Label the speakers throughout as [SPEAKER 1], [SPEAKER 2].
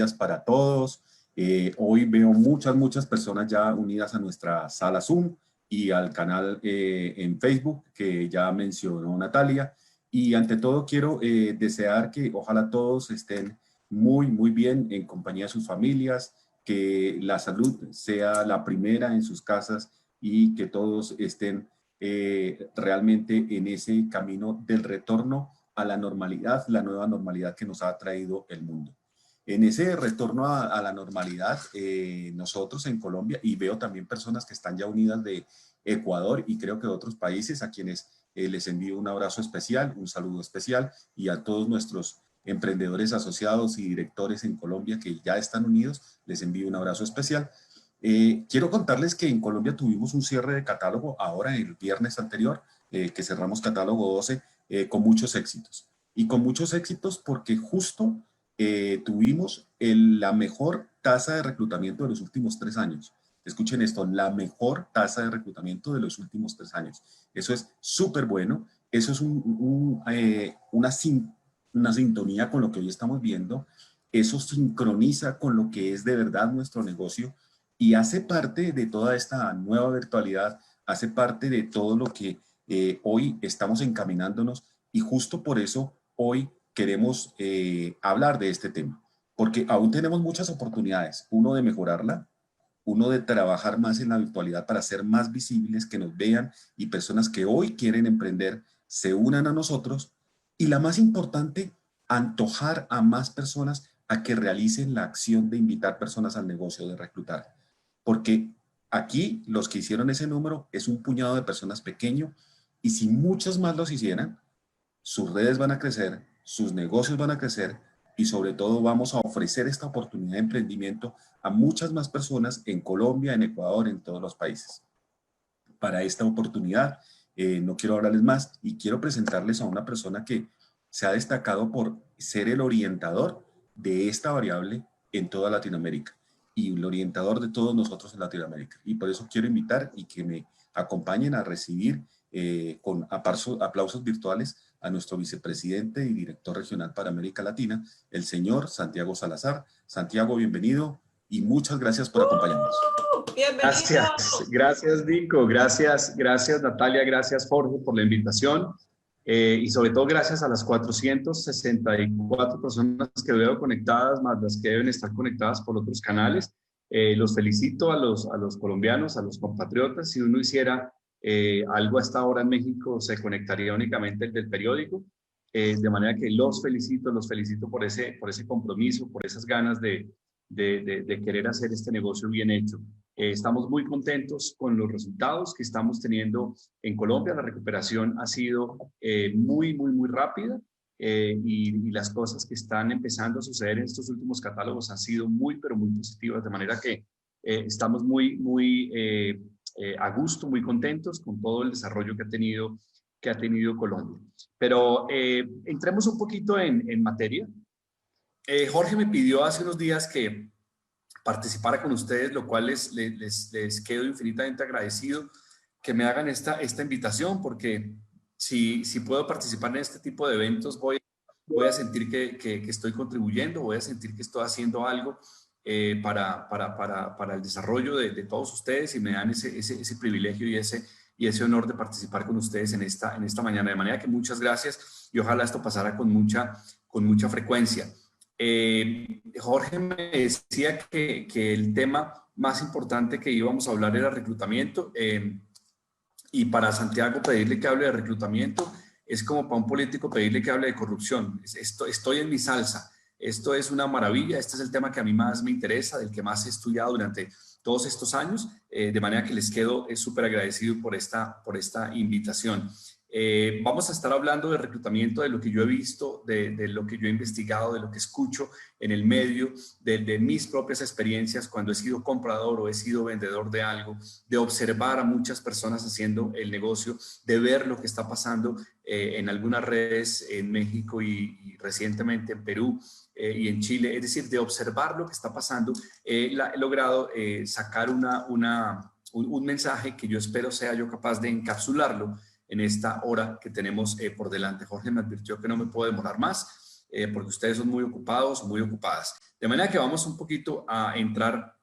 [SPEAKER 1] días para todos. Hoy veo muchas personas ya unidas a nuestra sala Zoom y al canal en Facebook que ya mencionó Natalia. Y ante todo quiero desear que ojalá todos estén muy bien en compañía de sus familias, que la salud sea la primera en sus casas y que todos estén realmente en ese camino del retorno a la normalidad, la nueva normalidad que nos ha traído el mundo. En ese retorno a la normalidad, nosotros en Colombia, y veo también personas que están ya unidas de Ecuador y creo que de otros países, a quienes les envío un abrazo especial, un saludo especial, y a todos nuestros emprendedores asociados y directores en Colombia que ya están unidos, les envío un abrazo especial. Quiero contarles que en Colombia tuvimos un cierre de catálogo ahora el viernes anterior, que cerramos catálogo 12 con muchos éxitos. Y con muchos éxitos porque justo tuvimos la mejor tasa de reclutamiento de los últimos 3 años. Escuchen esto, la mejor tasa de reclutamiento de los últimos 3 años. Eso es súper bueno. Eso es una sintonía con lo que hoy estamos viendo. Eso sincroniza con lo que es de verdad nuestro negocio y hace parte de toda esta nueva virtualidad, hace parte de todo lo que hoy estamos encaminándonos y justo por eso hoy queremos hablar de este tema, porque aún tenemos muchas oportunidades, uno de mejorarla, uno de trabajar más en la virtualidad para ser más visibles, que nos vean y personas que hoy quieren emprender se unan a nosotros y la más importante, antojar a más personas a que realicen la acción de invitar personas al negocio, de reclutar. Porque aquí los que hicieron ese número es un puñado de personas pequeño y si muchos más los hicieran, sus redes van a crecer, sus negocios van a crecer y sobre todo vamos a ofrecer esta oportunidad de emprendimiento a muchas más personas en Colombia, en Ecuador, en todos los países. Para esta oportunidad no quiero hablarles más y quiero presentarles a una persona que se ha destacado por ser el orientador de esta variable en toda Latinoamérica y el orientador de todos nosotros en Latinoamérica. Y por eso quiero invitar y que me acompañen a recibir con aplausos virtuales a nuestro vicepresidente y director regional para América Latina, el señor Santiago Salazar. Santiago, bienvenido y muchas gracias por acompañarnos.
[SPEAKER 2] Bienvenido. Gracias Nico, gracias Natalia, gracias Jorge por la invitación y sobre todo gracias a las 464 personas que veo conectadas, más las que deben estar conectadas por otros canales. Los felicito a los colombianos, a los compatriotas. Si uno hiciera algo hasta ahora en México, se conectaría únicamente el del periódico. De manera que los felicito por ese compromiso, por esas ganas de querer hacer este negocio bien hecho. Estamos muy contentos con los resultados que estamos teniendo en Colombia. La recuperación ha sido muy rápida y las cosas que están empezando a suceder en estos últimos catálogos han sido pero muy positivas, de manera que estamos muy a gusto, muy contentos con todo el desarrollo que ha tenido Colombia. Pero entremos un poquito en materia. Jorge me pidió hace unos días que participara con ustedes, lo cual les quedo infinitamente agradecido que me hagan esta invitación, porque si puedo participar en este tipo de eventos, voy a sentir que estoy contribuyendo, voy a sentir que estoy haciendo algo para el desarrollo de todos ustedes y me dan ese privilegio y ese honor de participar con ustedes en esta mañana. De manera que muchas gracias y ojalá esto pasara con mucha frecuencia. Jorge me decía que el tema más importante que íbamos a hablar era reclutamiento y para Santiago pedirle que hable de reclutamiento es como para un político pedirle que hable de corrupción. Estoy en mi salsa, esto es una maravilla, este es el tema que a mí más me interesa, del que más he estudiado durante todos estos años, de manera que les quedo súper agradecido por esta invitación. Vamos a estar hablando de reclutamiento, de lo que yo he visto, de lo que yo he investigado, de lo que escucho en el medio, de mis propias experiencias cuando he sido comprador o he sido vendedor de algo, de observar a muchas personas haciendo el negocio, de ver lo que está pasando en algunas redes en México y recientemente en Perú y en Chile, es decir, de observar lo que está pasando. He logrado sacar un mensaje que yo espero sea yo capaz de encapsularlo en esta hora que tenemos por delante. Jorge me advirtió que no me puedo demorar más. porque ustedes son muy ocupados, muy ocupadas. De manera que vamos un poquito a entrar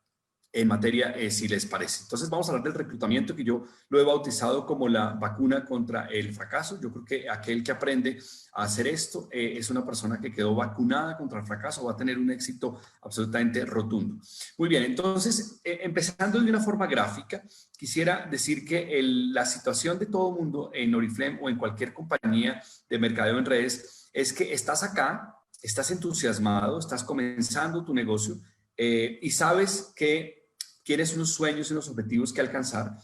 [SPEAKER 2] en materia, si les parece. Entonces vamos a hablar del reclutamiento, que yo lo he bautizado como la vacuna contra el fracaso. Yo creo que aquel que aprende a hacer esto es una persona que quedó vacunada contra el fracaso, va a tener un éxito absolutamente rotundo. Muy bien, entonces, empezando de una forma gráfica, quisiera decir que la situación de todo mundo en Oriflame o en cualquier compañía de mercadeo en redes es que estás acá, estás entusiasmado, estás comenzando tu negocio y sabes que tienes unos sueños y unos objetivos que alcanzar,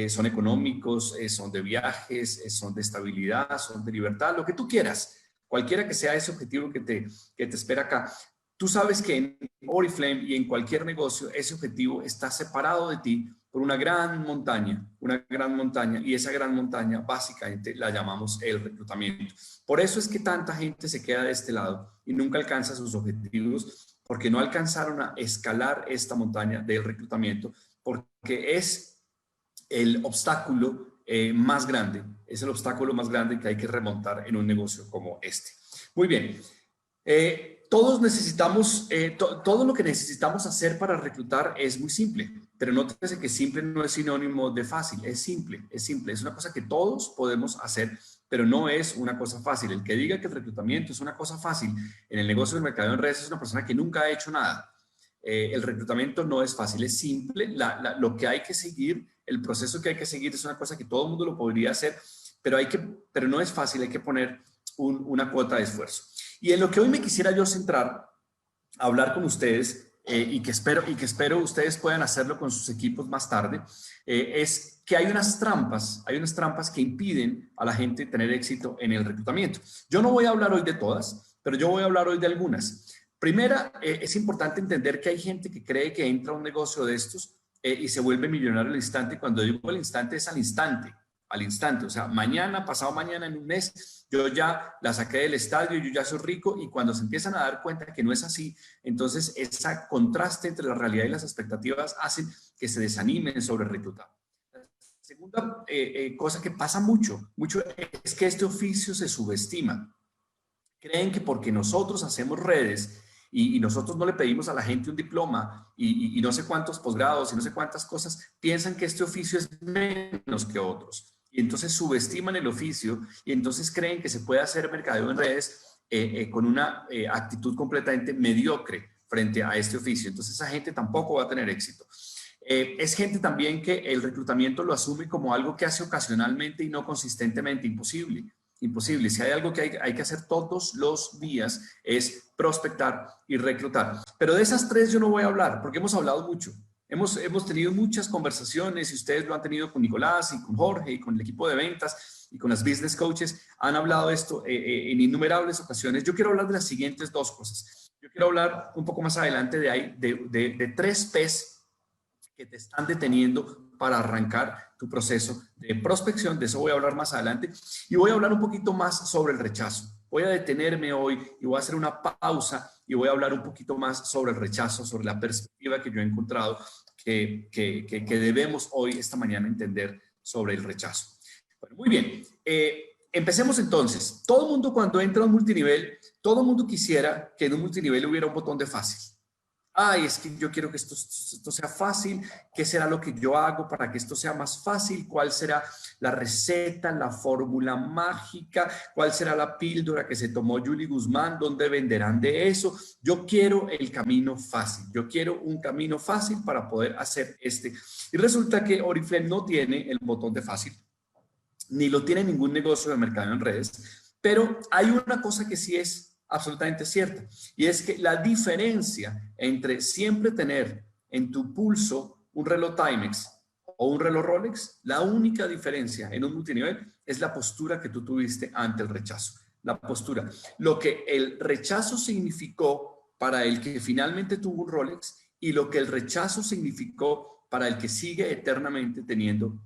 [SPEAKER 2] son económicos, son de viajes, son de estabilidad, son de libertad, lo que tú quieras, cualquiera que sea ese objetivo que te espera acá. Tú sabes que en Oriflame y en cualquier negocio, ese objetivo está separado de ti por una gran montaña, y esa gran montaña básicamente la llamamos el reclutamiento. Por eso es que tanta gente se queda de este lado y nunca alcanza sus objetivos, porque no alcanzaron a escalar esta montaña del reclutamiento, porque es el obstáculo más grande, es el obstáculo más grande que hay que remontar en un negocio como este. Muy bien, todos necesitamos, todo lo que necesitamos hacer para reclutar es muy simple, pero nótese que simple no es sinónimo de fácil, es simple, es una cosa que todos podemos hacer, pero no es una cosa fácil. El que diga que el reclutamiento es una cosa fácil en el negocio del mercadeo en redes es una persona que nunca ha hecho nada. El reclutamiento no es fácil, es simple. Lo que hay que seguir, el proceso que hay que seguir es una cosa que todo el mundo lo podría hacer, pero no es fácil, hay que poner una cuota de esfuerzo. Y en lo que hoy me quisiera yo centrar, a hablar con ustedes, y que espero ustedes puedan hacerlo con sus equipos más tarde, es que hay unas trampas que impiden a la gente tener éxito en el reclutamiento. Yo no voy a hablar hoy de todas, pero yo voy a hablar hoy de algunas. Primera, es importante entender que hay gente que cree que entra a un negocio de estos y se vuelve millonario al instante. Cuando digo al instante, es al instante, o sea, mañana, pasado mañana, en un mes, yo ya la saqué del estadio, yo ya soy rico, y cuando se empiezan a dar cuenta que no es así, entonces ese contraste entre la realidad y las expectativas hacen que se desanimen sobre reclutar. La segunda cosa que pasa mucho es que este oficio se subestima. Creen que porque nosotros hacemos redes y nosotros no le pedimos a la gente un diploma y no sé cuántos posgrados y no sé cuántas cosas, piensan que este oficio es menos que otros. Y entonces subestiman el oficio y entonces creen que se puede hacer mercadeo en redes con una actitud completamente mediocre frente a este oficio. Entonces esa gente tampoco va a tener éxito. Es gente también que el reclutamiento lo asume como algo que hace ocasionalmente y no consistentemente. Imposible. Si hay algo que hay que hacer todos los días es prospectar y reclutar. Pero de esas tres yo no voy a hablar porque hemos hablado mucho. Hemos tenido muchas conversaciones y ustedes lo han tenido con Nicolás y con Jorge y con el equipo de ventas y con las business coaches. Han hablado esto en innumerables ocasiones. Yo quiero hablar de las siguientes dos cosas. Yo quiero hablar un poco más adelante de tres P's que te están deteniendo para arrancar tu proceso de prospección. De eso voy a hablar más adelante. Y voy a hablar un poquito más sobre el rechazo. Voy a detenerme hoy y voy a hacer una pausa y voy a hablar un poquito más sobre el rechazo, sobre la perspectiva que yo he encontrado que debemos hoy, esta mañana, entender sobre el rechazo. Bueno, muy bien. Empecemos entonces. Todo el mundo cuando entra a un multinivel, todo el mundo quisiera que en un multinivel hubiera un botón de fácil. Ay, es que yo quiero que esto sea fácil. ¿Qué será lo que yo hago para que esto sea más fácil? ¿Cuál será la receta, la fórmula mágica? ¿Cuál será la píldora que se tomó Julie Guzmán? ¿Dónde venderán de eso? Yo quiero el camino fácil. Yo quiero un camino fácil para poder hacer este. Y resulta que Oriflame no tiene el botón de fácil, ni lo tiene ningún negocio de mercado en redes. Pero hay una cosa que sí es absolutamente cierta, y es que la diferencia entre siempre tener en tu pulso un reloj Timex o un reloj Rolex, la única diferencia en un multinivel es la postura que tú tuviste ante el rechazo. La postura. Lo que el rechazo significó para el que finalmente tuvo un Rolex y lo que el rechazo significó para el que sigue eternamente teniendo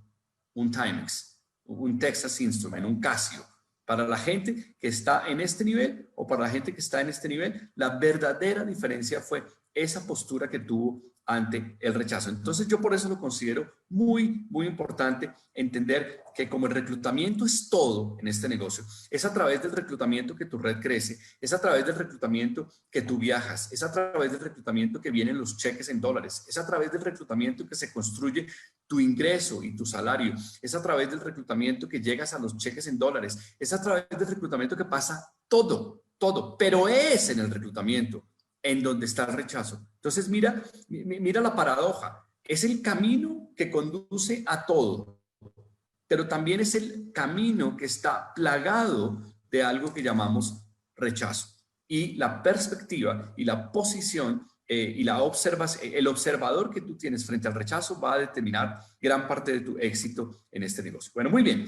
[SPEAKER 2] un Timex, un Texas Instrument, un Casio. Para la gente que está en este nivel o para la gente que está en este nivel, la verdadera diferencia fue esa postura que tuvo ante el rechazo. Entonces yo por eso lo considero muy, muy importante entender que como el reclutamiento es todo en este negocio, es a través del reclutamiento que tu red crece, es a través del reclutamiento que tú viajas, es a través del reclutamiento que vienen los cheques en dólares, es a través del reclutamiento que se construye tu ingreso y tu salario, es a través del reclutamiento que llegas a los cheques en dólares, es a través del reclutamiento que pasa todo, todo, pero es en el reclutamiento en donde está el rechazo. Entonces, mira la paradoja. Es el camino que conduce a todo, pero también es el camino que está plagado de algo que llamamos rechazo. Y la perspectiva y la posición y el observador que tú tienes frente al rechazo va a determinar gran parte de tu éxito en este negocio. Bueno, muy bien.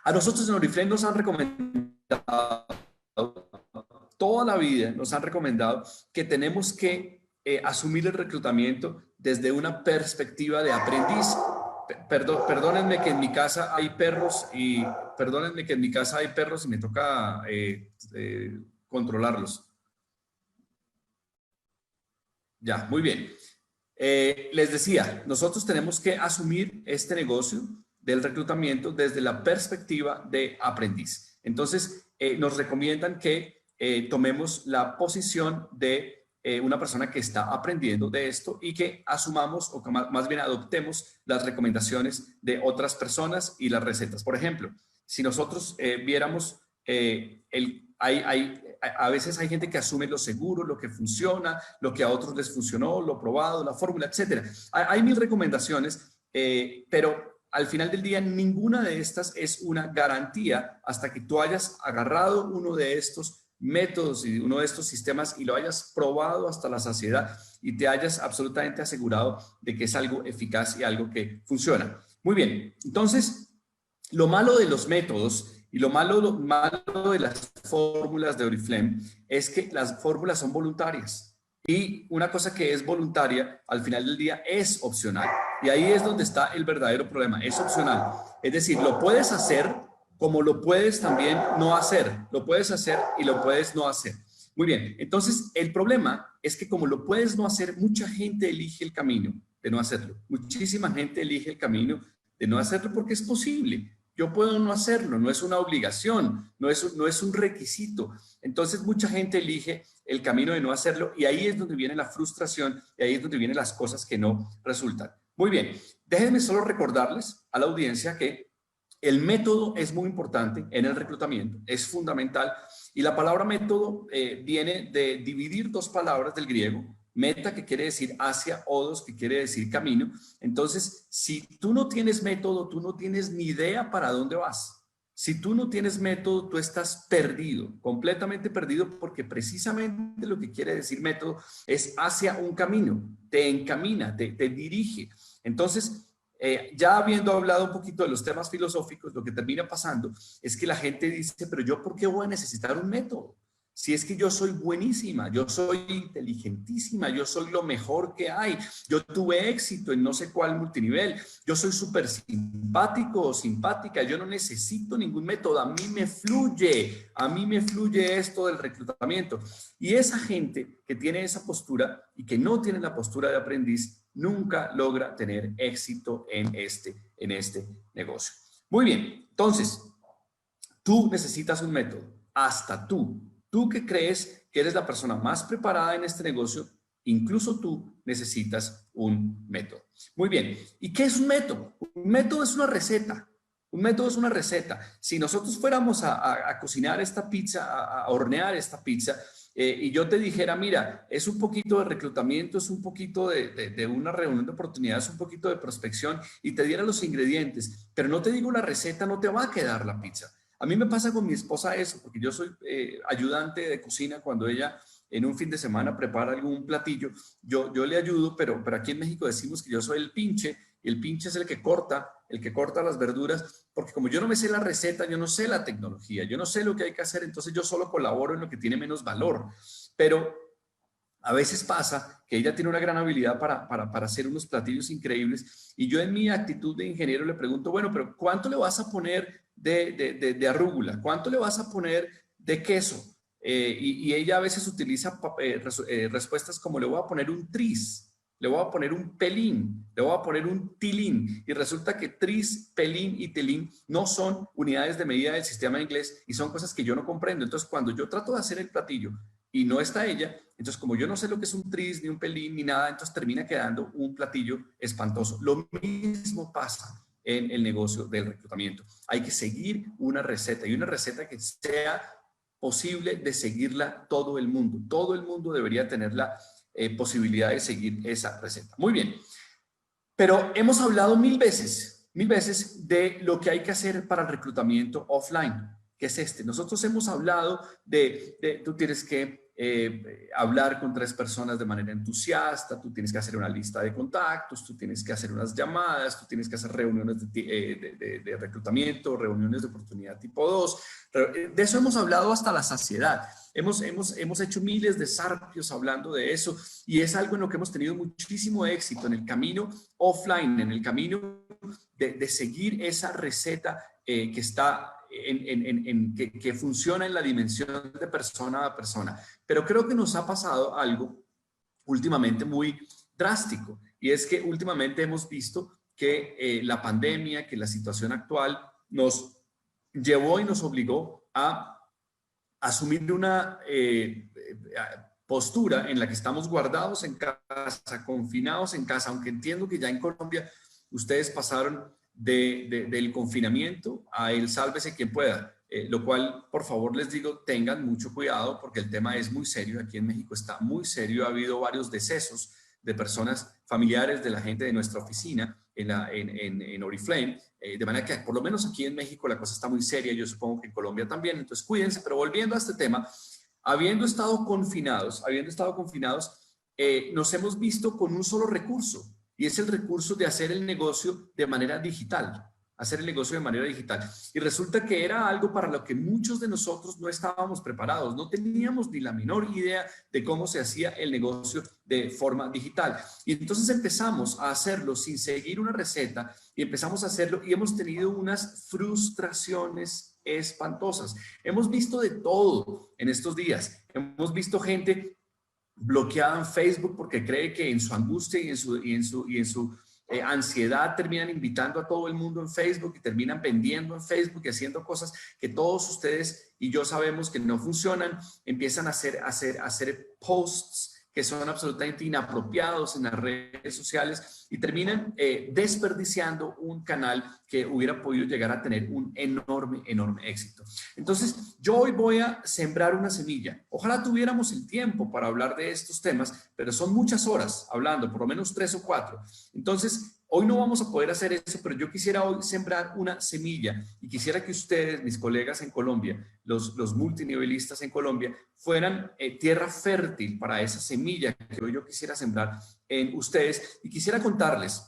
[SPEAKER 2] A nosotros en Oriflame nos han recomendado toda la vida, nos han recomendado que tenemos que asumir el reclutamiento desde una perspectiva de aprendiz. Perdónenme que en mi casa hay perros y me toca controlarlos. Ya, muy bien. Les decía, nosotros tenemos que asumir este negocio del reclutamiento desde la perspectiva de aprendiz. Entonces, nos recomiendan que tomemos la posición de una persona que está aprendiendo de esto y que asumamos o que más bien adoptemos las recomendaciones de otras personas y las recetas. Por ejemplo, si nosotros viéramos, a veces hay gente que asume lo seguro, lo que funciona, lo que a otros les funcionó, lo probado, la fórmula, etcétera. Hay 1000 recomendaciones, pero al final del día ninguna de estas es una garantía hasta que tú hayas agarrado uno de estos métodos y uno de estos sistemas y lo hayas probado hasta la saciedad y te hayas absolutamente asegurado de que es algo eficaz y algo que funciona. Muy bien, entonces lo malo de los métodos y lo malo de las fórmulas de Oriflame es que las fórmulas son voluntarias y una cosa que es voluntaria al final del día es opcional y ahí es donde está el verdadero problema, es opcional, es decir, lo puedes hacer como lo puedes también no hacer, lo puedes hacer y lo puedes no hacer. Muy bien, entonces el problema es que como lo puedes no hacer, mucha gente elige el camino de no hacerlo. Muchísima gente elige el camino de no hacerlo porque es posible. Yo puedo no hacerlo, no es una obligación, no es un requisito. Entonces mucha gente elige el camino de no hacerlo y ahí es donde viene la frustración y ahí es donde vienen las cosas que no resultan. Muy bien, déjenme solo recordarles a la audiencia que el método es muy importante en el reclutamiento, es fundamental. Y la palabra método viene de dividir dos palabras del griego, meta, que quiere decir hacia, odos, que quiere decir camino. Entonces, si tú no tienes método, tú no tienes ni idea para dónde vas. Si tú no tienes método, tú estás perdido, completamente perdido, porque precisamente lo que quiere decir método es hacia un camino, te encamina, te dirige. Entonces, ya habiendo hablado un poquito de los temas filosóficos, lo que termina pasando es que la gente dice, pero yo ¿por qué voy a necesitar un método? Si es que yo soy buenísima, yo soy inteligentísima, yo soy lo mejor que hay, yo tuve éxito en no sé cuál multinivel, yo soy súper simpático o simpática, yo no necesito ningún método, a mí me fluye esto del reclutamiento. Y esa gente que tiene esa postura y que no tiene la postura de aprendiz, nunca logra tener éxito en este negocio. Muy bien, entonces, tú necesitas un método, hasta tú que crees que eres la persona más preparada en este negocio, incluso tú necesitas un método. Muy bien, ¿y qué es un método? Un método es una receta. Un método es una receta. Si nosotros fuéramos a cocinar esta pizza, a hornear esta pizza, y yo te dijera, mira, es un poquito de reclutamiento, es un poquito de una reunión de oportunidades, un poquito de prospección, y te diera los ingredientes, pero no te digo la receta, no te va a quedar la pizza. A mí me pasa con mi esposa eso, porque yo soy ayudante de cocina cuando ella en un fin de semana prepara algún platillo, yo le ayudo, pero aquí en México decimos que yo soy el pinche, y el pinche es el que corta las verduras, porque como yo no me sé la receta, yo no sé la tecnología, yo no sé lo que hay que hacer, entonces yo solo colaboro en lo que tiene menos valor. Pero a veces pasa que ella tiene una gran habilidad para hacer unos platillos increíbles y yo en mi actitud de ingeniero le pregunto, bueno, pero ¿cuánto le vas a poner de arúgula? ¿Cuánto le vas a poner de queso? y ella a veces utiliza respuestas como le voy a poner un tris, le voy a poner un pelín, le voy a poner un tilín, y resulta que tris, pelín y tilín no son unidades de medida del sistema inglés y son cosas que yo no comprendo. Entonces, cuando yo trato de hacer el platillo y no está ella, entonces como yo no sé lo que es un tris, ni un pelín, ni nada, entonces termina quedando un platillo espantoso. Lo mismo pasa en el negocio del reclutamiento. Hay que seguir una receta, y una receta que sea posible de seguirla todo el mundo. Todo el mundo debería tener la posibilidad de seguir esa receta. Muy bien, pero hemos hablado mil veces de lo que hay que hacer para el reclutamiento offline, que es este. Nosotros hemos hablado tú tienes que hablar con 3 personas de manera entusiasta, tú tienes que hacer una lista de contactos, tú tienes que hacer unas llamadas, tú tienes que hacer reuniones de reclutamiento, reuniones de oportunidad tipo 2. De eso hemos hablado hasta la saciedad. Hemos hecho miles de sarpios hablando de eso, y es algo en lo que hemos tenido muchísimo éxito en el camino offline, en el camino de seguir esa receta que está que funciona en la dimensión de persona a persona. Pero creo que nos ha pasado algo últimamente muy drástico, y es que últimamente hemos visto que la pandemia, que la situación actual nos llevó y nos obligó a asumir una postura en la que estamos guardados en casa, confinados en casa, aunque entiendo que ya en Colombia ustedes pasaron del confinamiento a el sálvese quien pueda, lo cual, por favor, les digo, tengan mucho cuidado porque el tema es muy serio. Aquí en México está muy serio. Ha habido varios decesos de personas familiares de la gente de nuestra oficina en Oriflame, de manera que por lo menos aquí en México la cosa está muy seria. Yo supongo que en Colombia también, entonces cuídense. Pero volviendo a este tema, habiendo estado confinados, nos hemos visto con un solo recurso, y es el recurso de hacer el negocio de manera digital, Y resulta que era algo para lo que muchos de nosotros no estábamos preparados, no teníamos ni la menor idea de cómo se hacía el negocio de forma digital. Y entonces empezamos a hacerlo sin seguir una receta, y empezamos a hacerlo, y hemos tenido unas frustraciones espantosas. Hemos visto de todo en estos días. Hemos visto gente bloqueada en Facebook porque cree que en su angustia y en su ansiedad terminan invitando a todo el mundo en Facebook, y terminan vendiendo en Facebook y haciendo cosas que todos ustedes y yo sabemos que no funcionan. Empiezan a hacer posts que son absolutamente inapropiados en las redes sociales, y terminan desperdiciando un canal que hubiera podido llegar a tener un enorme éxito. Entonces, yo hoy voy a sembrar una semilla. Ojalá tuviéramos el tiempo para hablar de estos temas, pero son muchas horas hablando, por lo menos 3 o 4. Entonces, hoy no vamos a poder hacer eso, pero yo quisiera hoy sembrar una semilla, y quisiera que ustedes, mis colegas en Colombia, los multinivelistas en Colombia, fueran tierra fértil para esa semilla que hoy yo quisiera sembrar en ustedes. Y quisiera contarles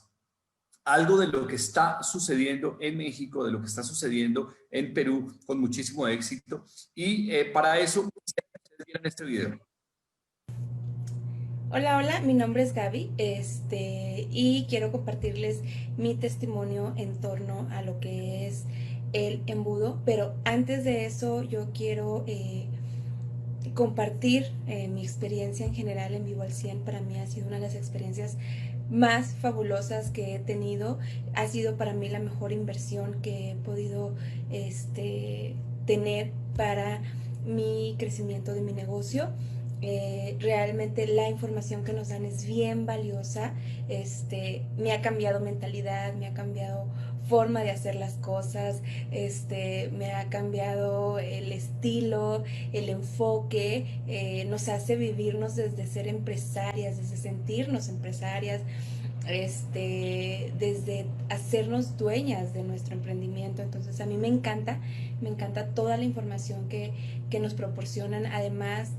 [SPEAKER 2] algo de lo que está sucediendo en México, de lo que está sucediendo en Perú con muchísimo éxito. Y para eso, quisiera que ustedes vieran este video.
[SPEAKER 3] Hola, hola, mi nombre es Gaby, y quiero compartirles mi testimonio en torno a lo que es el embudo, pero antes de eso yo quiero compartir mi experiencia en general en Vivo al 100. Para mí ha sido una de las experiencias más fabulosas que he tenido. Ha sido para mí la mejor inversión que he podido tener para mi crecimiento de mi negocio. Realmente la información que nos dan es bien valiosa. Me ha cambiado mentalidad, me ha cambiado forma de hacer las cosas, me ha cambiado el estilo, el enfoque, nos hace vivirnos desde ser empresarias, desde sentirnos empresarias, desde hacernos dueñas de nuestro emprendimiento. Entonces a mí me encanta toda la información que nos proporcionan. Además,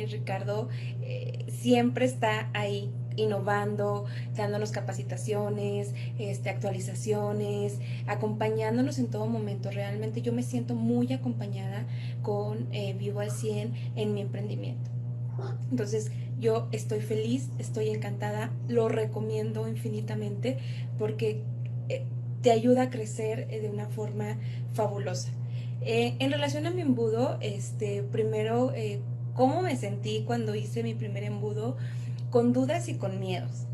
[SPEAKER 3] Ricardo siempre está ahí innovando, dándonos capacitaciones, actualizaciones, acompañándonos en todo momento. Realmente yo me siento muy acompañada con Vivo al 100 en mi emprendimiento. Entonces yo estoy feliz, estoy encantada, lo recomiendo infinitamente porque te ayuda a crecer de una forma fabulosa. En relación a mi embudo, primero, ¿cómo me sentí cuando hice mi primer embudo? Con dudas y con miedos.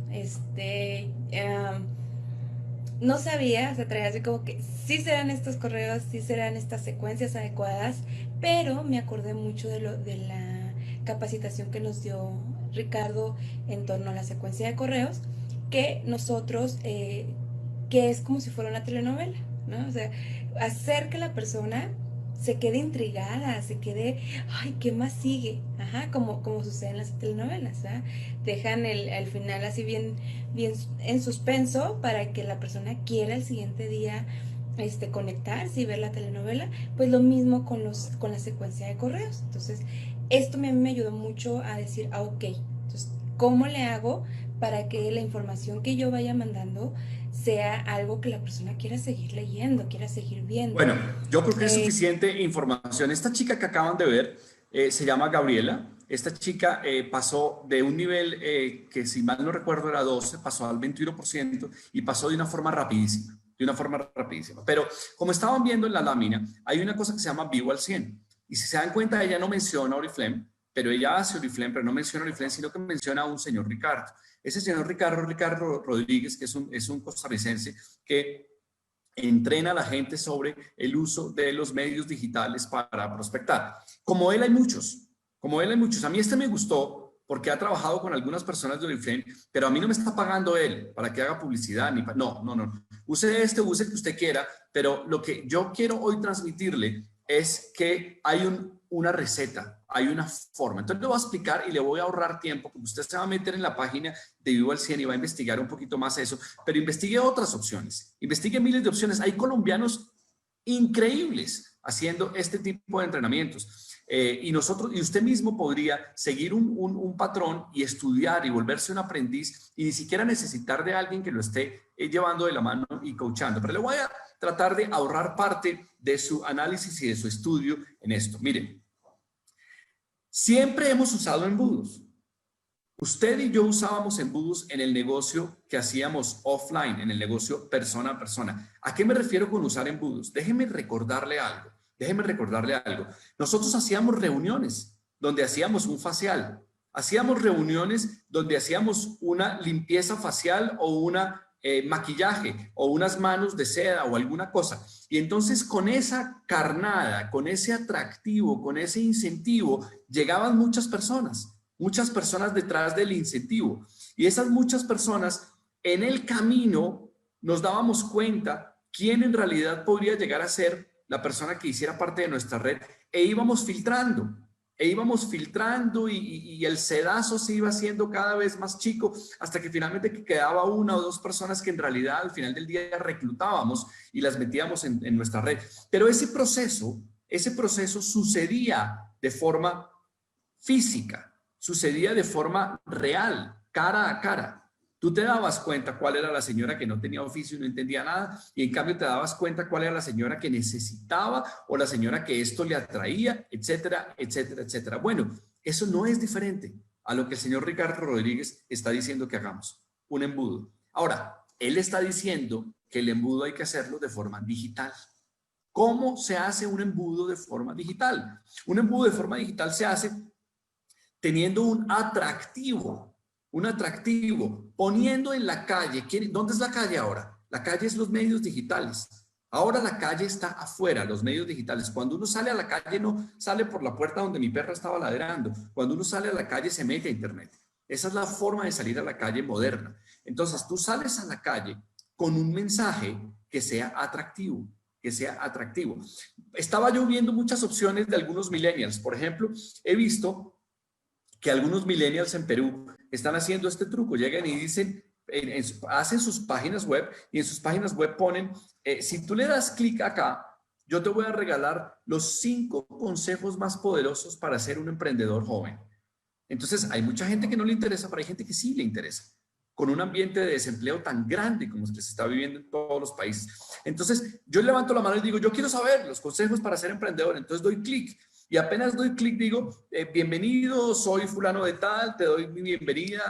[SPEAKER 3] No sabía, o sea, traía así como que sí serán estos correos, sí serán estas secuencias adecuadas, pero me acordé mucho de la capacitación que nos dio Ricardo en torno a la secuencia de correos, que nosotros, que es como si fuera una telenovela, ¿no? O sea, hacer que la persona se quede intrigada, se quede, ay, ¿qué más sigue? Ajá, como sucede en las telenovelas, ¿verdad? Dejan el final así bien en suspenso para que la persona quiera el siguiente día conectarse y ver la telenovela. Pues lo mismo con la secuencia de correos. Entonces, esto me ayudó mucho a decir, ok, entonces, ¿cómo le hago para que la información que yo vaya mandando sea algo que la persona quiera seguir leyendo, quiera seguir viendo?
[SPEAKER 2] Bueno, yo creo que es
[SPEAKER 3] Eh,
[SPEAKER 2] suficiente información. Esta chica que acaban de ver se llama Gabriela. Esta chica pasó de un nivel que, si mal no recuerdo, era 12, pasó al 21% y pasó de una forma rapidísima, de una forma rapidísima. Pero como estaban viendo en la lámina, hay una cosa que se llama Vivo al 100. Y si se dan cuenta, ella no menciona Oriflame, pero ella hace Oriflame, pero no menciona Oriflame, sino que menciona a un señor Ricardo. Ese señor Ricardo Rodríguez, que es un costarricense que entrena a la gente sobre el uso de los medios digitales para prospectar. Como él hay muchos, como él hay muchos. A mí me gustó porque ha trabajado con algunas personas de Oriflame, pero a mí no me está pagando él para que haga publicidad. No. Use use el que usted quiera, pero lo que yo quiero hoy transmitirle es que hay una receta, hay una forma. Entonces le voy a explicar y le voy a ahorrar tiempo, porque usted se va a meter en la página de Vivo al 100 y va a investigar un poquito más eso, pero investigue otras opciones, investigue miles de opciones. Hay colombianos increíbles haciendo este tipo de entrenamientos. Y usted mismo podría seguir un patrón y estudiar y volverse un aprendiz y ni siquiera necesitar de alguien que lo esté llevando de la mano y coachando. Pero le voy a tratar de ahorrar parte de su análisis y de su estudio en esto. Miren, siempre hemos usado embudos. Usted y yo usábamos embudos en el negocio que hacíamos offline, en el negocio persona a persona. ¿A qué me refiero con usar embudos? Déjeme recordarle algo. Nosotros hacíamos reuniones donde hacíamos un facial. Hacíamos reuniones donde hacíamos una limpieza facial o una maquillaje o unas manos de seda o alguna cosa. Y entonces con esa carnada, con ese atractivo, con ese incentivo, llegaban muchas personas detrás del incentivo. Y esas muchas personas en el camino nos dábamos cuenta quién en realidad podría llegar a ser la persona que hiciera parte de nuestra red e íbamos filtrando y el sedazo se iba haciendo cada vez más chico hasta que finalmente quedaba una o dos personas que en realidad al final del día reclutábamos y las metíamos en nuestra red. Pero ese proceso sucedía de forma física, sucedía de forma real, cara a cara. Tú te dabas cuenta cuál era la señora que no tenía oficio y no entendía nada, y en cambio te dabas cuenta cuál era la señora que necesitaba o la señora que esto le atraía, etcétera, etcétera, etcétera. Bueno, eso no es diferente a lo que el señor Ricardo Rodríguez está diciendo que hagamos, un embudo. Ahora, él está diciendo que el embudo hay que hacerlo de forma digital. ¿Cómo se hace un embudo de forma digital? Un embudo de forma digital se hace teniendo un atractivo, poniendo en la calle. ¿Dónde es la calle ahora? La calle es los medios digitales. Ahora la calle está afuera, los medios digitales. Cuando uno sale a la calle, no sale por la puerta donde mi perra estaba ladrando. Cuando uno sale a la calle, se mete a internet. Esa es la forma de salir a la calle moderna. Entonces, tú sales a la calle con un mensaje que sea atractivo, Estaba yo viendo muchas opciones de algunos millennials. Por ejemplo, he visto que algunos millennials en Perú están haciendo este truco. Llegan y dicen, hacen sus páginas web y en sus páginas web ponen, si tú le das clic acá, yo te voy a regalar los 5 consejos más poderosos para ser un emprendedor joven. Entonces, hay mucha gente que no le interesa, pero hay gente que sí le interesa, con un ambiente de desempleo tan grande como el que se está viviendo en todos los países. Entonces, yo levanto la mano y digo, yo quiero saber los consejos para ser emprendedor. Entonces, doy clic Y apenas doy clic, digo, bienvenido, soy fulano de tal, te doy mi bienvenida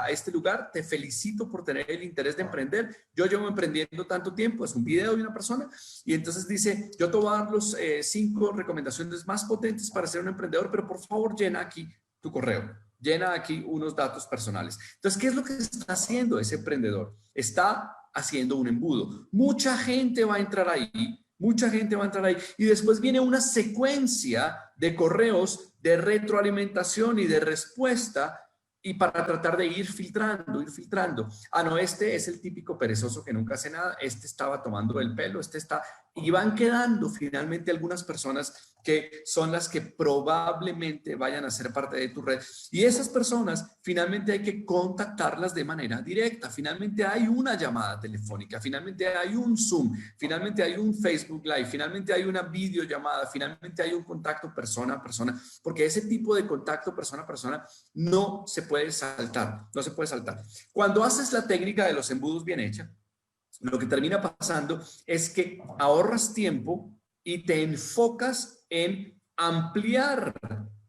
[SPEAKER 2] a este lugar, te felicito por tener el interés de emprender. Yo llevo emprendiendo tanto tiempo, es un video de una persona, y entonces dice, yo te voy a dar los 5 recomendaciones más potentes para ser un emprendedor, pero por favor llena aquí tu correo, llena aquí unos datos personales. Entonces, ¿qué es lo que está haciendo ese emprendedor? Está haciendo un embudo. Mucha gente va a entrar ahí. Mucha gente va a entrar ahí y después viene una secuencia de correos de retroalimentación y de respuesta y para tratar de ir filtrando, ir filtrando. Ah, no, este es el típico perezoso que nunca hace nada, este estaba tomando el pelo, este está... Y van quedando finalmente algunas personas que son las que probablemente vayan a ser parte de tu red. Y esas personas finalmente hay que contactarlas de manera directa. Finalmente hay una llamada telefónica, finalmente hay un Zoom, finalmente hay un Facebook Live, finalmente hay una videollamada, finalmente hay un contacto persona a persona, porque ese tipo de contacto persona a persona no se puede saltar, no se puede saltar. Cuando haces la técnica de los embudos bien hecha, lo que termina pasando es que ahorras tiempo y te enfocas en ampliar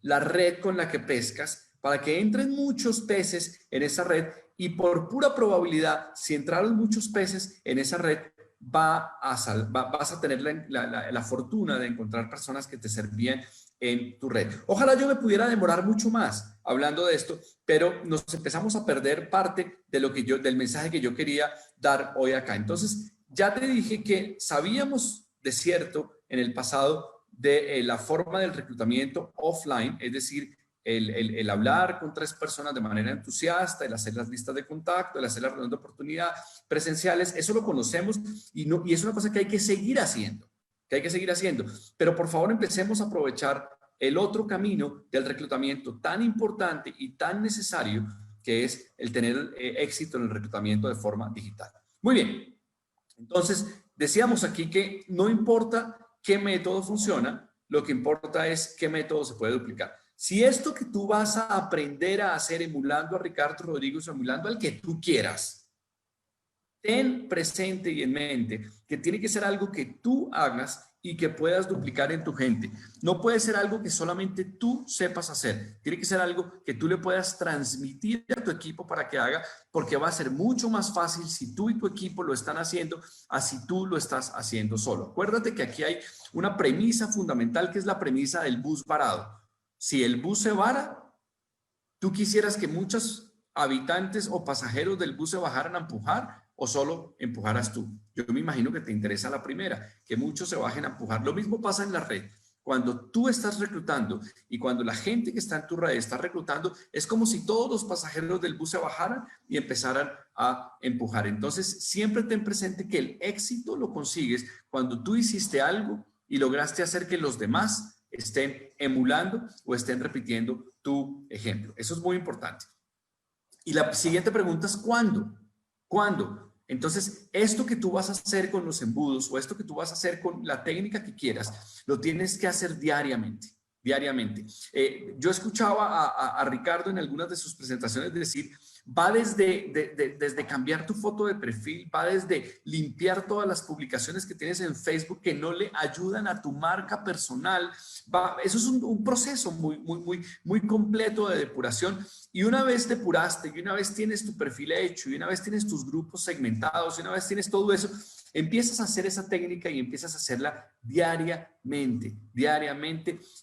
[SPEAKER 2] la red con la que pescas para que entren muchos peces en esa red y por pura probabilidad, si entraron muchos peces en esa red, vas a tener la fortuna de encontrar personas que te servían en tu red. Ojalá yo me pudiera demorar mucho más hablando de esto, pero nos empezamos a perder parte de lo que del mensaje que yo quería dar hoy acá. Entonces, ya te dije que sabíamos de cierto en el pasado de la forma del reclutamiento offline, es decir, el hablar con 3 personas de manera entusiasta, el hacer las listas de contacto, el hacer las reuniones de oportunidad presenciales, eso lo conocemos y es una cosa que hay que seguir haciendo. Pero por favor empecemos a aprovechar el otro camino del reclutamiento tan importante y tan necesario que es el tener éxito en el reclutamiento de forma digital. Muy bien, entonces decíamos aquí que no importa qué método funciona, lo que importa es qué método se puede duplicar. Si esto que tú vas a aprender a hacer emulando a Ricardo Rodríguez o emulando al que tú quieras, ten presente y en mente que tiene que ser algo que tú hagas y que puedas duplicar en tu gente. No puede ser algo que solamente tú sepas hacer. Tiene que ser algo que tú le puedas transmitir a tu equipo para que haga, porque va a ser mucho más fácil si tú y tu equipo lo están haciendo, así tú lo estás haciendo solo. Acuérdate que aquí hay una premisa fundamental que es la premisa del bus varado. Si el bus se vara, tú quisieras que muchos habitantes o pasajeros del bus se bajaran a empujar o solo empujaras tú. Yo me imagino que te interesa la primera, que muchos se bajen a empujar. Lo mismo pasa en la red. Cuando tú estás reclutando y cuando la gente que está en tu red está reclutando, es como si todos los pasajeros del bus se bajaran y empezaran a empujar. Entonces, siempre ten presente que el éxito lo consigues cuando tú hiciste algo y lograste hacer que los demás estén emulando o estén repitiendo tu ejemplo. Eso es muy importante. Y la siguiente pregunta es ¿cuándo? ¿Cuándo? Entonces, esto que tú vas a hacer con los embudos o esto que tú vas a hacer con la técnica que quieras, lo tienes que hacer diariamente, diariamente. Yo escuchaba a Ricardo en algunas de sus presentaciones decir, va desde cambiar tu foto de perfil, va desde limpiar todas las publicaciones que tienes en Facebook que no le ayudan a tu marca personal. Eso es un proceso muy completo de depuración. Y una vez depuraste, y una vez tienes tu perfil hecho, y una vez tienes tus grupos segmentados, y una vez tienes todo eso, empiezas a hacer esa técnica y empiezas a hacerla diariamente,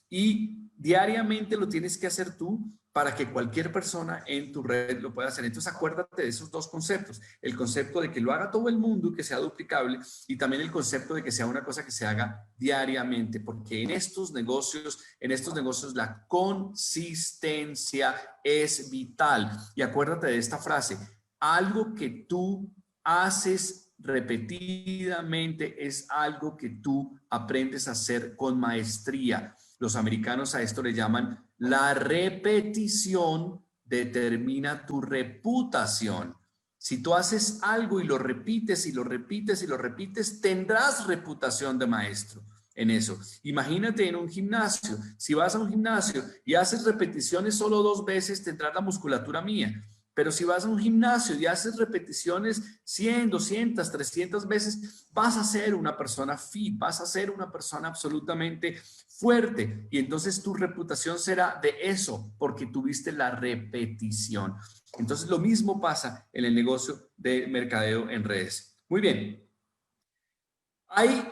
[SPEAKER 2] y diariamente lo tienes que hacer tú para que cualquier persona en tu red lo pueda hacer. Entonces acuérdate de esos 2 conceptos, el concepto de que lo haga todo el mundo, que sea duplicable, y también el concepto de que sea una cosa que se haga diariamente, porque en estos negocios la consistencia es vital. Y acuérdate de esta frase, algo que tú haces repetidamente es algo que tú aprendes a hacer con maestría. Los americanos a esto le llaman la repetición determina tu reputación. Si tú haces algo y lo repites y lo repites y lo repites, tendrás reputación de maestro en eso. Imagínate en un gimnasio. Si vas a un gimnasio y haces repeticiones solo 2 veces, tendrás la musculatura mía. Pero si vas a un gimnasio y haces repeticiones 100, 200, 300 veces, vas a ser una persona fit, vas a ser una persona absolutamente fuerte y entonces tu reputación será de eso porque tuviste la repetición. Entonces lo mismo pasa en el negocio de mercadeo en redes. Muy bien. Hay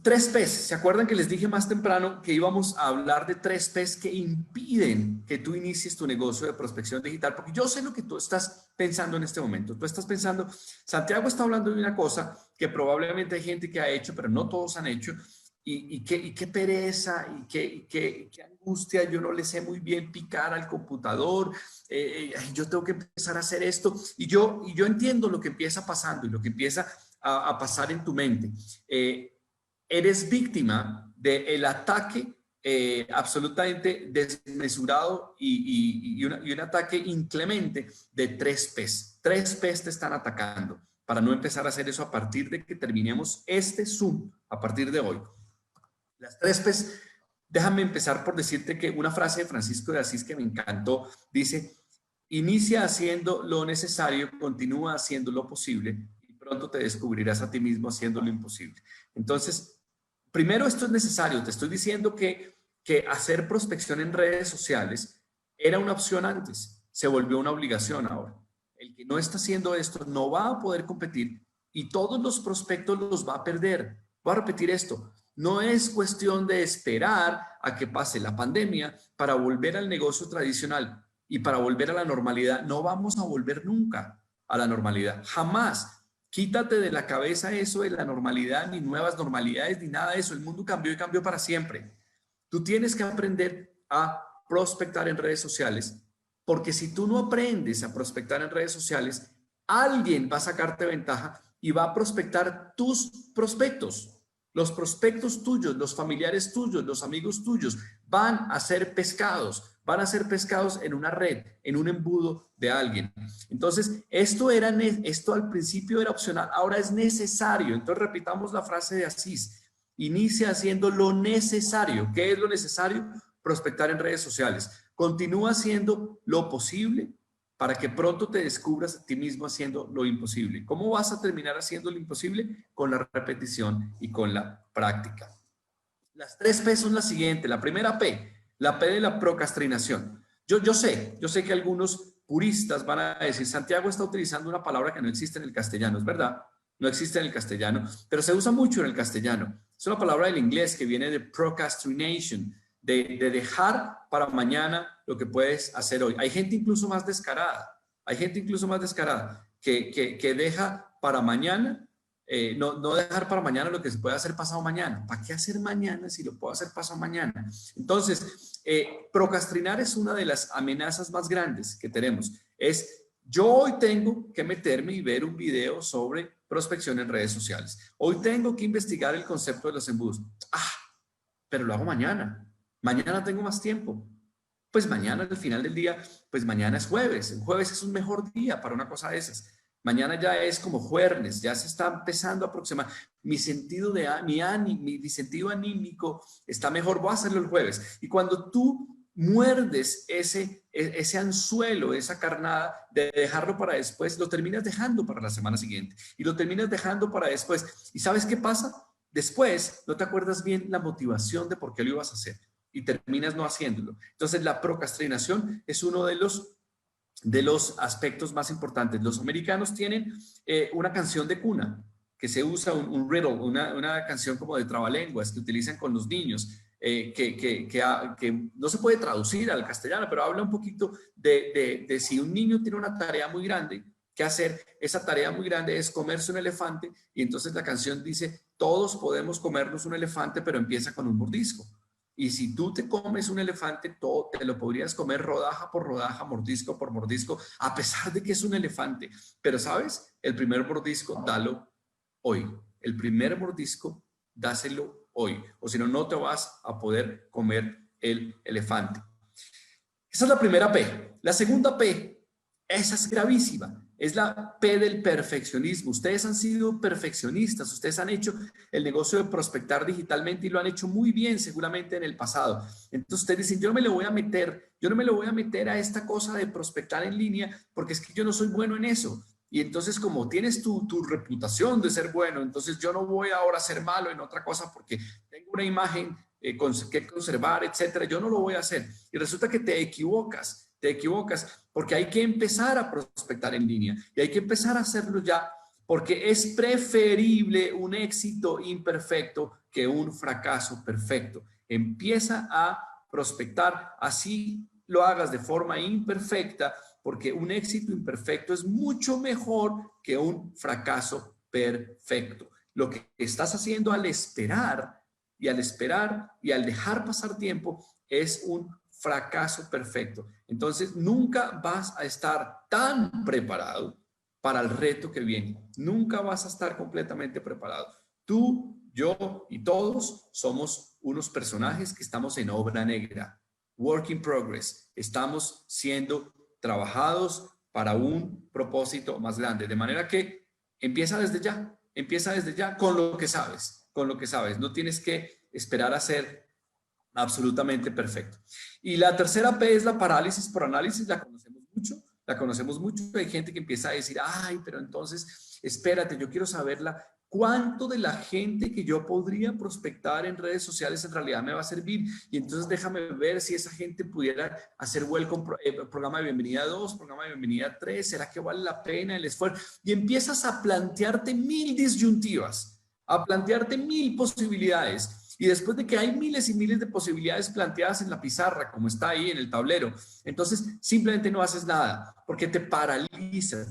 [SPEAKER 2] 3 P's. ¿Se acuerdan que les dije más temprano que íbamos a hablar de 3 P's que impiden que tú inicies tu negocio de prospección digital? Porque yo sé lo que tú estás pensando en este momento. Tú estás pensando, Santiago está hablando de una cosa que probablemente hay gente que ha hecho, pero no todos han hecho. Y qué pereza y qué angustia, yo no le sé muy bien picar al computador, yo tengo que empezar a hacer esto. Y yo entiendo lo que empieza pasando y lo que empieza a pasar en tu mente. Eres víctima del ataque absolutamente desmesurado y un ataque inclemente de 3 P's. 3 P's te están atacando para no empezar a hacer eso a partir de que terminemos este Zoom, a partir de hoy. Las 3 P's, déjame empezar por decirte que una frase de Francisco de Asís que me encantó, dice, inicia haciendo lo necesario, continúa haciendo lo posible y pronto te descubrirás a ti mismo haciendo lo imposible. Entonces, primero esto es necesario, te estoy diciendo que hacer prospección en redes sociales era una opción antes, se volvió una obligación ahora. El que no está haciendo esto no va a poder competir y todos los prospectos los va a perder. Voy a repetir esto. No es cuestión de esperar a que pase la pandemia para volver al negocio tradicional y para volver a la normalidad. No vamos a volver nunca a la normalidad, jamás. Quítate de la cabeza eso de la normalidad, ni nuevas normalidades, ni nada de eso. El mundo cambió y cambió para siempre. Tú tienes que aprender a prospectar en redes sociales, porque si tú no aprendes a prospectar en redes sociales, alguien va a sacarte ventaja y va a prospectar tus prospectos. Los prospectos tuyos, los familiares tuyos, los amigos tuyos van a ser pescados en una red, en un embudo de alguien. Entonces, esto al principio era opcional, ahora es necesario. Entonces, repitamos la frase de Asís. Inicia haciendo lo necesario. ¿Qué es lo necesario? Prospectar en redes sociales. Continúa haciendo lo posible para que pronto te descubras a ti mismo haciendo lo imposible. ¿Cómo vas a terminar haciendo lo imposible? Con la repetición y con la práctica. Las 3 P son las siguientes. La primera P, la P de la procrastinación. Yo sé que algunos puristas van a decir, Santiago está utilizando una palabra que no existe en el castellano, es verdad, no existe en el castellano, pero se usa mucho en el castellano. Es una palabra del inglés que viene de procrastination, de dejar para mañana lo que puedes hacer hoy. Hay gente incluso más descarada, que deja para mañana, no dejar para mañana lo que se puede hacer pasado mañana. ¿Para qué hacer mañana si lo puedo hacer pasado mañana? Entonces, procrastinar es una de las amenazas más grandes que tenemos. Yo hoy tengo que meterme y ver un video sobre prospección en redes sociales. Hoy tengo que investigar el concepto de los embudos. Pero lo hago mañana. Mañana tengo más tiempo. Pues mañana, al final del día, pues mañana es jueves. El jueves es un mejor día para una cosa de esas. Mañana ya es como jueves, ya se está empezando a aproximar. Mi sentido anímico está mejor, voy a hacerlo el jueves. Y cuando tú muerdes ese anzuelo, esa carnada de dejarlo para después, lo terminas dejando para la semana siguiente y lo terminas dejando para después. ¿Y sabes qué pasa? Después no te acuerdas bien la motivación de por qué lo ibas a hacer y terminas no haciéndolo. Entonces la procrastinación es uno de los aspectos más importantes. Los americanos tienen una canción de cuna que se usa, un riddle, una canción como de trabalenguas que utilizan con los niños, que no se puede traducir al castellano, pero habla un poquito de si un niño tiene una tarea muy grande, ¿qué hacer? Esa tarea muy grande es comerse un elefante, y entonces la canción dice, todos podemos comernos un elefante, pero empieza con un mordisco. Y si tú te comes un elefante, todo te lo podrías comer rodaja por rodaja, mordisco por mordisco, a pesar de que es un elefante. Pero, ¿sabes? El primer mordisco, dalo hoy. El primer mordisco, dáselo hoy. O si no, no te vas a poder comer el elefante. Esa es la primera P. La segunda P, esa es gravísima. Es la P del perfeccionismo. Ustedes han sido perfeccionistas, ustedes han hecho el negocio de prospectar digitalmente y lo han hecho muy bien seguramente en el pasado. Entonces ustedes dicen, yo no me le voy a meter a esta cosa de prospectar en línea porque es que yo no soy bueno en eso. Y entonces como tienes tu reputación de ser bueno, entonces yo no voy ahora a ser malo en otra cosa porque tengo una imagen que conservar, etcétera. Yo no lo voy a hacer. Y resulta que te equivocas porque hay que empezar a prospectar en línea y hay que empezar a hacerlo ya, porque es preferible un éxito imperfecto que un fracaso perfecto. Empieza a prospectar, así lo hagas de forma imperfecta, porque un éxito imperfecto es mucho mejor que un fracaso perfecto. Lo que estás haciendo al esperar y al dejar pasar tiempo es un fracaso perfecto. Entonces, nunca vas a estar tan preparado para el reto que viene. Nunca vas a estar completamente preparado. Tú, yo y todos somos unos personajes que estamos en obra negra, work in progress. Estamos siendo trabajados para un propósito más grande. De manera que empieza desde ya con lo que sabes. No tienes que esperar a ser absolutamente perfecto. Y la tercera P es la parálisis por análisis. La conocemos mucho. Hay gente que empieza a decir, ay, pero entonces, espérate, yo quiero saberla. ¿Cuánto de la gente que yo podría prospectar en redes sociales en realidad me va a servir? Y entonces déjame ver si esa gente pudiera hacer welcome, programa de bienvenida 2, programa de bienvenida 3. ¿Será que vale la pena el esfuerzo? Y empiezas a plantearte 1000 disyuntivas, a plantearte 1000 posibilidades. Y después de que hay miles y miles de posibilidades planteadas en la pizarra, como está ahí en el tablero, entonces simplemente no haces nada, porque te paraliza.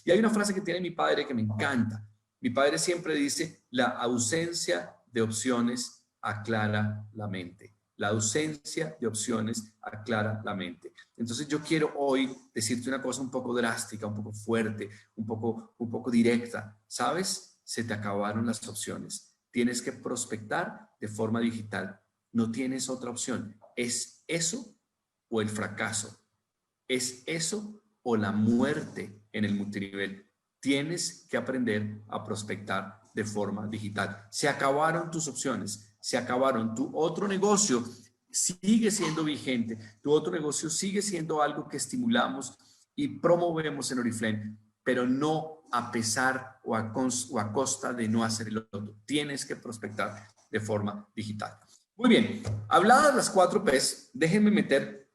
[SPEAKER 2] Y hay una frase que tiene mi padre que me encanta. Mi padre siempre dice, la ausencia de opciones aclara la mente. La ausencia de opciones aclara la mente. Entonces yo quiero hoy decirte una cosa un poco drástica, un poco fuerte, un poco directa. ¿Sabes? Se te acabaron las opciones. Tienes que prospectar de forma digital. No tienes otra opción. ¿Es eso o el fracaso? ¿Es eso o la muerte en el multinivel? Tienes que aprender a prospectar de forma digital. Se acabaron tus opciones, se acabaron. Tu otro negocio sigue siendo vigente, tu otro negocio sigue siendo algo que estimulamos y promovemos en Oriflame, pero no a pesar o a costa de no hacer el otro. Tienes que prospectar de forma digital. Muy bien, habladas las 4 P's, déjenme meter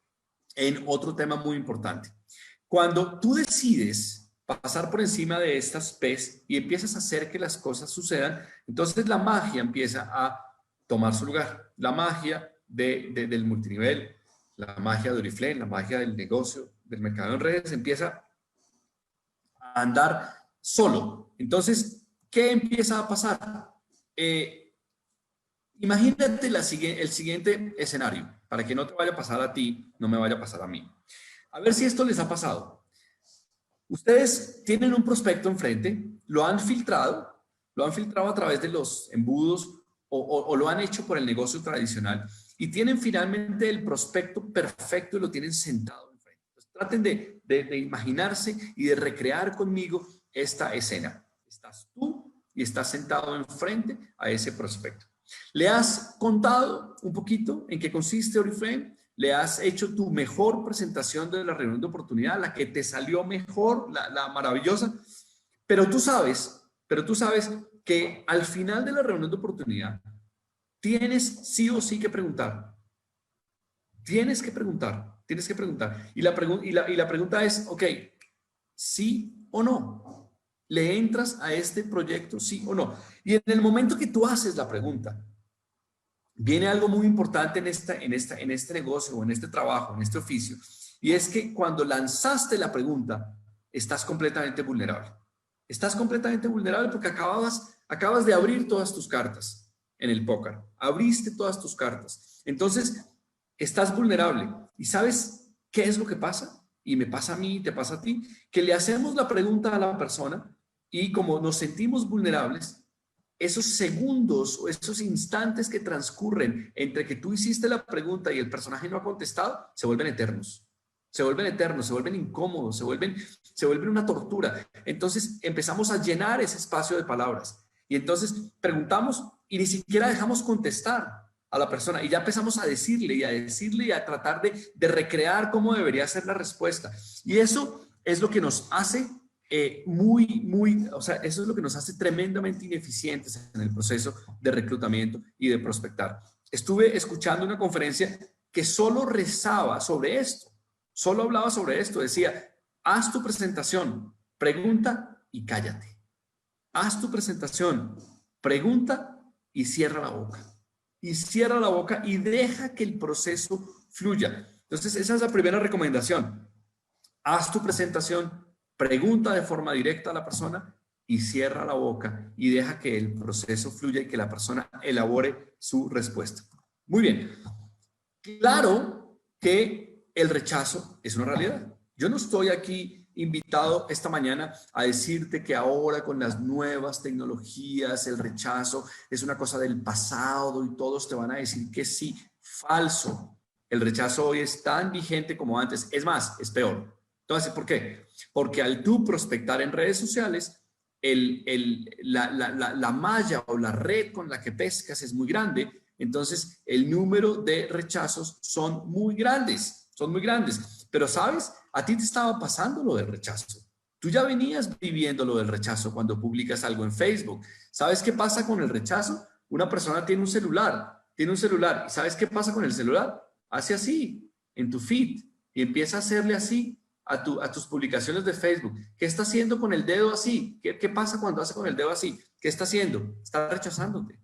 [SPEAKER 2] en otro tema muy importante. Cuando tú decides pasar por encima de estas P's y empiezas a hacer que las cosas sucedan, entonces la magia empieza a tomar su lugar. La magia del multinivel, la magia de Oriflame, la magia del negocio, del mercado en redes, empieza a andar solo. Entonces, ¿qué empieza a pasar? Imagínate el siguiente escenario, para que no te vaya a pasar a ti, no me vaya a pasar a mí. A ver si esto les ha pasado. Ustedes tienen un prospecto enfrente, lo han filtrado a través de los embudos o lo han hecho por el negocio tradicional y tienen finalmente el prospecto perfecto y lo tienen sentado enfrente. Entonces, traten de imaginarse y de recrear conmigo esta escena. Estás tú y estás sentado enfrente a ese prospecto. ¿Le has contado un poquito en qué consiste Oriflame? ¿Le has hecho tu mejor presentación de la reunión de oportunidad, la que te salió mejor, la maravillosa? Pero tú sabes que al final de la reunión de oportunidad tienes sí o sí que preguntar. Tienes que preguntar. Y la pregunta es, ok, ¿sí o no? ¿Le entras a este proyecto, sí o no? Y en el momento que tú haces la pregunta, viene algo muy importante en este negocio o en este trabajo, en este oficio, y es que cuando lanzaste la pregunta, estás completamente vulnerable. Estás completamente vulnerable porque acabas de abrir todas tus cartas en el póker. Abriste todas tus cartas. Entonces, estás vulnerable. ¿Y sabes qué es lo que pasa? Y me pasa a mí, te pasa a ti, que le hacemos la pregunta a la persona y como nos sentimos vulnerables, esos segundos o esos instantes que transcurren entre que tú hiciste la pregunta y el personaje no ha contestado, se vuelven eternos. Se vuelven incómodos, se vuelven una tortura. Entonces empezamos a llenar ese espacio de palabras y entonces preguntamos y ni siquiera dejamos contestar a la persona y ya empezamos a decirle y a tratar de recrear cómo debería ser la respuesta. Y eso es lo que nos hace eso es lo que nos hace tremendamente ineficientes en el proceso de reclutamiento y de prospectar. estuve escuchando una conferencia que solo rezaba sobre esto, solo hablaba sobre esto, decía, haz tu presentación, pregunta y cállate. Haz tu presentación, pregunta y cierra la boca. Y cierra la boca y deja que el proceso fluya. Entonces, esa es la primera recomendación. Haz tu presentación, pregunta de forma directa a la persona y cierra la boca y deja que el proceso fluya y que la persona elabore su respuesta. Muy bien. Claro que el rechazo es una realidad. Yo no estoy aquí invitado esta mañana a decirte que ahora con las nuevas tecnologías el rechazo es una cosa del pasado y todos te van a decir que sí. Falso. El rechazo hoy es tan vigente como antes. Es más, es peor. Entonces, ¿por qué? Porque al tú prospectar en redes sociales, la malla o la red con la que pescas es muy grande. Entonces, el número de rechazos son muy grandes, Pero, ¿sabes? A ti te estaba pasando lo del rechazo. Tú ya venías viviendo lo del rechazo cuando publicas algo en Facebook. ¿Sabes qué pasa con el rechazo? Una persona tiene un celular. ¿Y sabes qué pasa con el celular? Hace así, en tu feed, y empieza a hacerle así a tus publicaciones de Facebook. ¿Qué está haciendo con el dedo así? ¿Qué pasa cuando hace con el dedo así? ¿Qué está haciendo? Está rechazándote.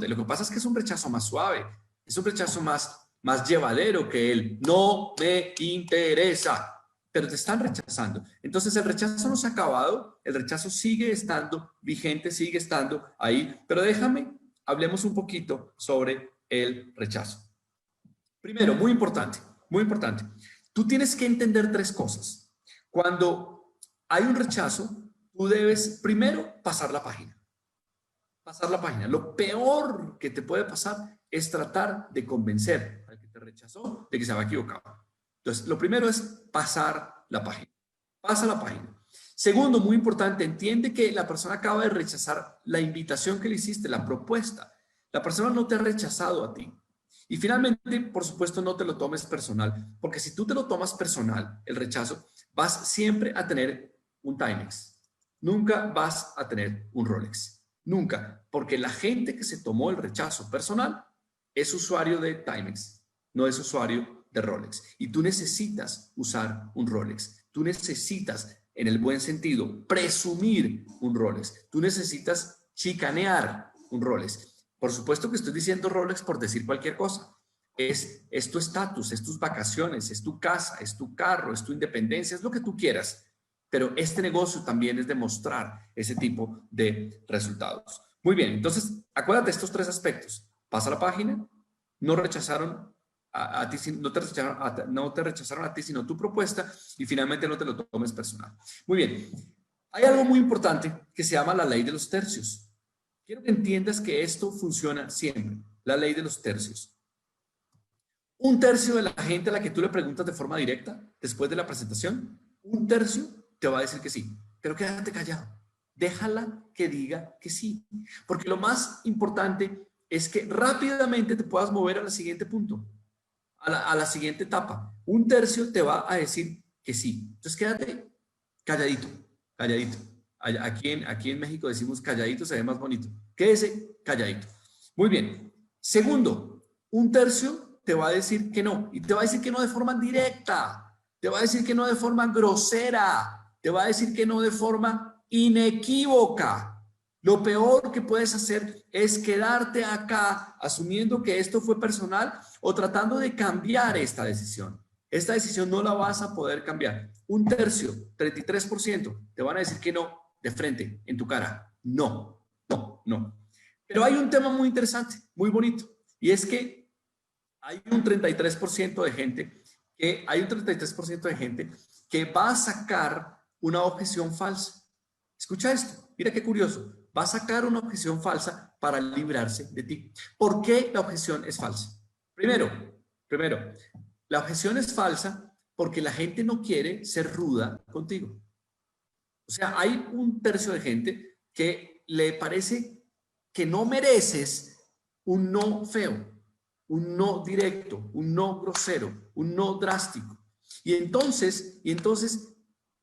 [SPEAKER 2] Lo que pasa es que es un rechazo más suave, es un rechazo más llevadero que el no me interesa, pero te están rechazando. Entonces el rechazo no se ha acabado, el rechazo sigue estando vigente, sigue estando ahí, pero déjame, hablemos un poquito sobre el rechazo. Primero, muy importante, tú tienes que entender tres cosas. Cuando hay un rechazo, tú debes primero pasar la página. Lo peor que te puede pasar es tratar de convencer al que te rechazó de que se había equivocado. Entonces, lo primero es pasar la página. Pasa la página. Segundo, muy importante, entiende que la persona acaba de rechazar la invitación que le hiciste, la propuesta. La persona no te ha rechazado a ti. Y finalmente, por supuesto, no te lo tomes personal, porque si tú te lo tomas personal, el rechazo, vas siempre a tener un Timex. Nunca vas a tener un Rolex. Nunca, porque la gente que se tomó el rechazo personal es usuario de Timex, no es usuario de Rolex. Y tú necesitas usar un Rolex. Tú necesitas, en el buen sentido, presumir un Rolex. Tú necesitas chicanear un Rolex. Por supuesto que estoy diciendo Rolex por decir cualquier cosa. Es tu estatus, es tus vacaciones, es tu casa, es tu carro, es tu independencia, es lo que tú quieras. Pero este negocio también es demostrar ese tipo de resultados. Muy bien, entonces acuérdate de estos tres aspectos. Pasa la página, no rechazaron a ti, no te rechazaron a ti, sino tu propuesta, y finalmente no te lo tomes personal. Muy bien, hay algo muy importante que se llama la ley de los tercios. Quiero que entiendas que esto funciona siempre, la ley de los tercios. Un tercio de la gente a la que tú le preguntas de forma directa después de la presentación, un tercio te va a decir que sí, pero quédate callado. Déjala que diga que sí, porque lo más importante es que rápidamente te puedas mover al siguiente punto, a la siguiente etapa. Un tercio te va a decir que sí. Entonces quédate calladito. Aquí en México decimos calladito, se ve más bonito. Quédese calladito. Muy bien. Segundo, un tercio te va a decir que no, y te va a decir que no de forma directa, te va a decir que no de forma grosera, te va a decir que no de forma inequívoca. Lo peor que puedes hacer es quedarte acá asumiendo que esto fue personal o tratando de cambiar esta decisión. Esta decisión no la vas a poder cambiar. Un tercio, 33%, te van a decir que no de frente, en tu cara. No. Pero hay un tema muy interesante, muy bonito, y es que hay un 33% de gente que va a sacar una objeción falsa. Escucha esto, mira qué curioso. Va a sacar una objeción falsa para librarse de ti. ¿Por qué la objeción es falsa? Primero, la objeción es falsa porque la gente no quiere ser ruda contigo. O sea, hay un tercio de gente que le parece que no mereces un no feo, un no directo, un no grosero, un no drástico. Y entonces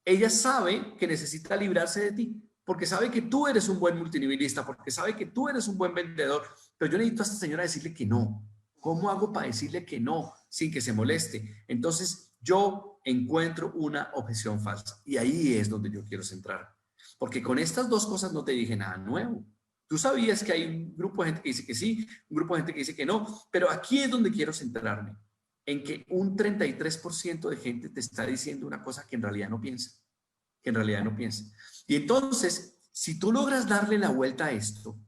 [SPEAKER 2] ella sabe que necesita librarse de ti. porque sabe que tú eres un buen multinivelista, porque sabe que tú eres un buen vendedor, pero yo necesito a esta señora decirle que no. ¿Cómo hago para decirle que no sin que se moleste? Entonces yo encuentro una objeción falsa y ahí es donde yo quiero centrar. Porque con estas dos cosas no te dije nada nuevo. Tú sabías que hay un grupo de gente que dice que sí, un grupo de gente que dice que no, pero aquí es donde quiero centrarme, en que un 33% de gente te está diciendo una cosa que en realidad no piensa, que en realidad no piensa. Y entonces, si tú logras darle la vuelta a esto,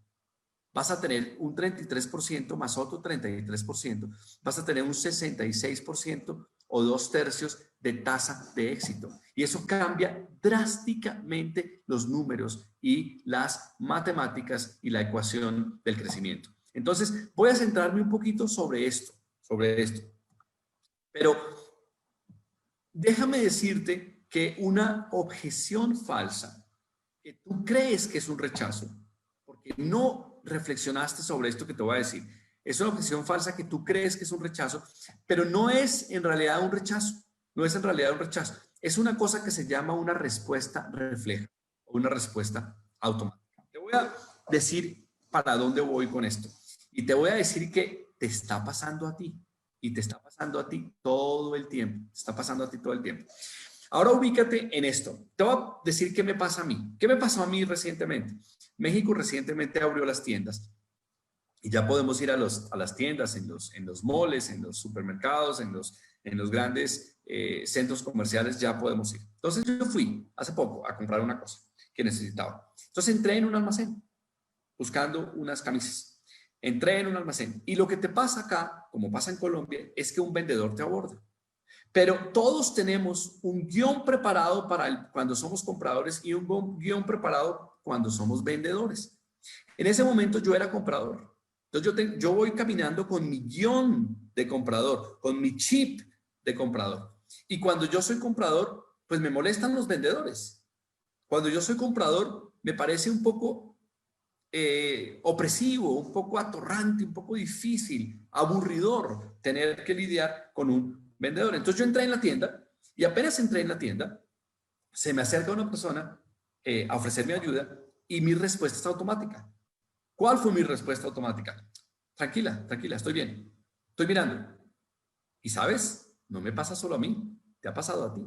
[SPEAKER 2] vas a tener un 33% más otro 33%, vas a tener un 66% o 2/3 de tasa de éxito. Y eso cambia drásticamente los números y las matemáticas y la ecuación del crecimiento. Entonces, voy a centrarme un poquito sobre esto. Pero déjame decirte que una objeción falsa, que tú crees que es un rechazo, porque no reflexionaste sobre esto que te voy a decir, es una objeción falsa que tú crees que es un rechazo, pero no es en realidad un rechazo, no es en realidad un rechazo. Es una cosa que se llama una respuesta refleja o una respuesta automática. Te voy a decir para dónde voy con esto y te voy a decir que te está pasando a ti y te está pasando a ti todo el tiempo, te está pasando a ti todo el tiempo. Ahora ubícate en esto. Te voy a decir qué me pasa a mí. ¿Qué me pasó a mí recientemente? México recientemente abrió las tiendas y ya podemos ir a las tiendas, en los moles, en los supermercados, en los grandes centros comerciales, ya podemos ir. Entonces yo fui hace poco a comprar una cosa que necesitaba. Entonces entré en un almacén buscando unas camisas. Entré en un almacén y lo que te pasa acá, como pasa en Colombia, es que un vendedor te aborda. Pero todos tenemos un guión preparado para cuando somos compradores y un guión preparado cuando somos vendedores. En ese momento yo era comprador. Entonces yo voy caminando con mi guión de comprador, con mi chip de comprador. Y cuando yo soy comprador, pues me molestan los vendedores. Cuando yo soy comprador, me parece un poco opresivo, un poco atorrante, un poco difícil, aburridor tener que lidiar con un vendedor. Entonces yo entré en la tienda y apenas entré en la tienda, se me acerca una persona a ofrecerme ayuda y mi respuesta es automática. ¿Cuál fue mi respuesta automática? Tranquila, tranquila, estoy bien. Estoy mirando. Y sabes, no me pasa solo a mí, te ha pasado a ti.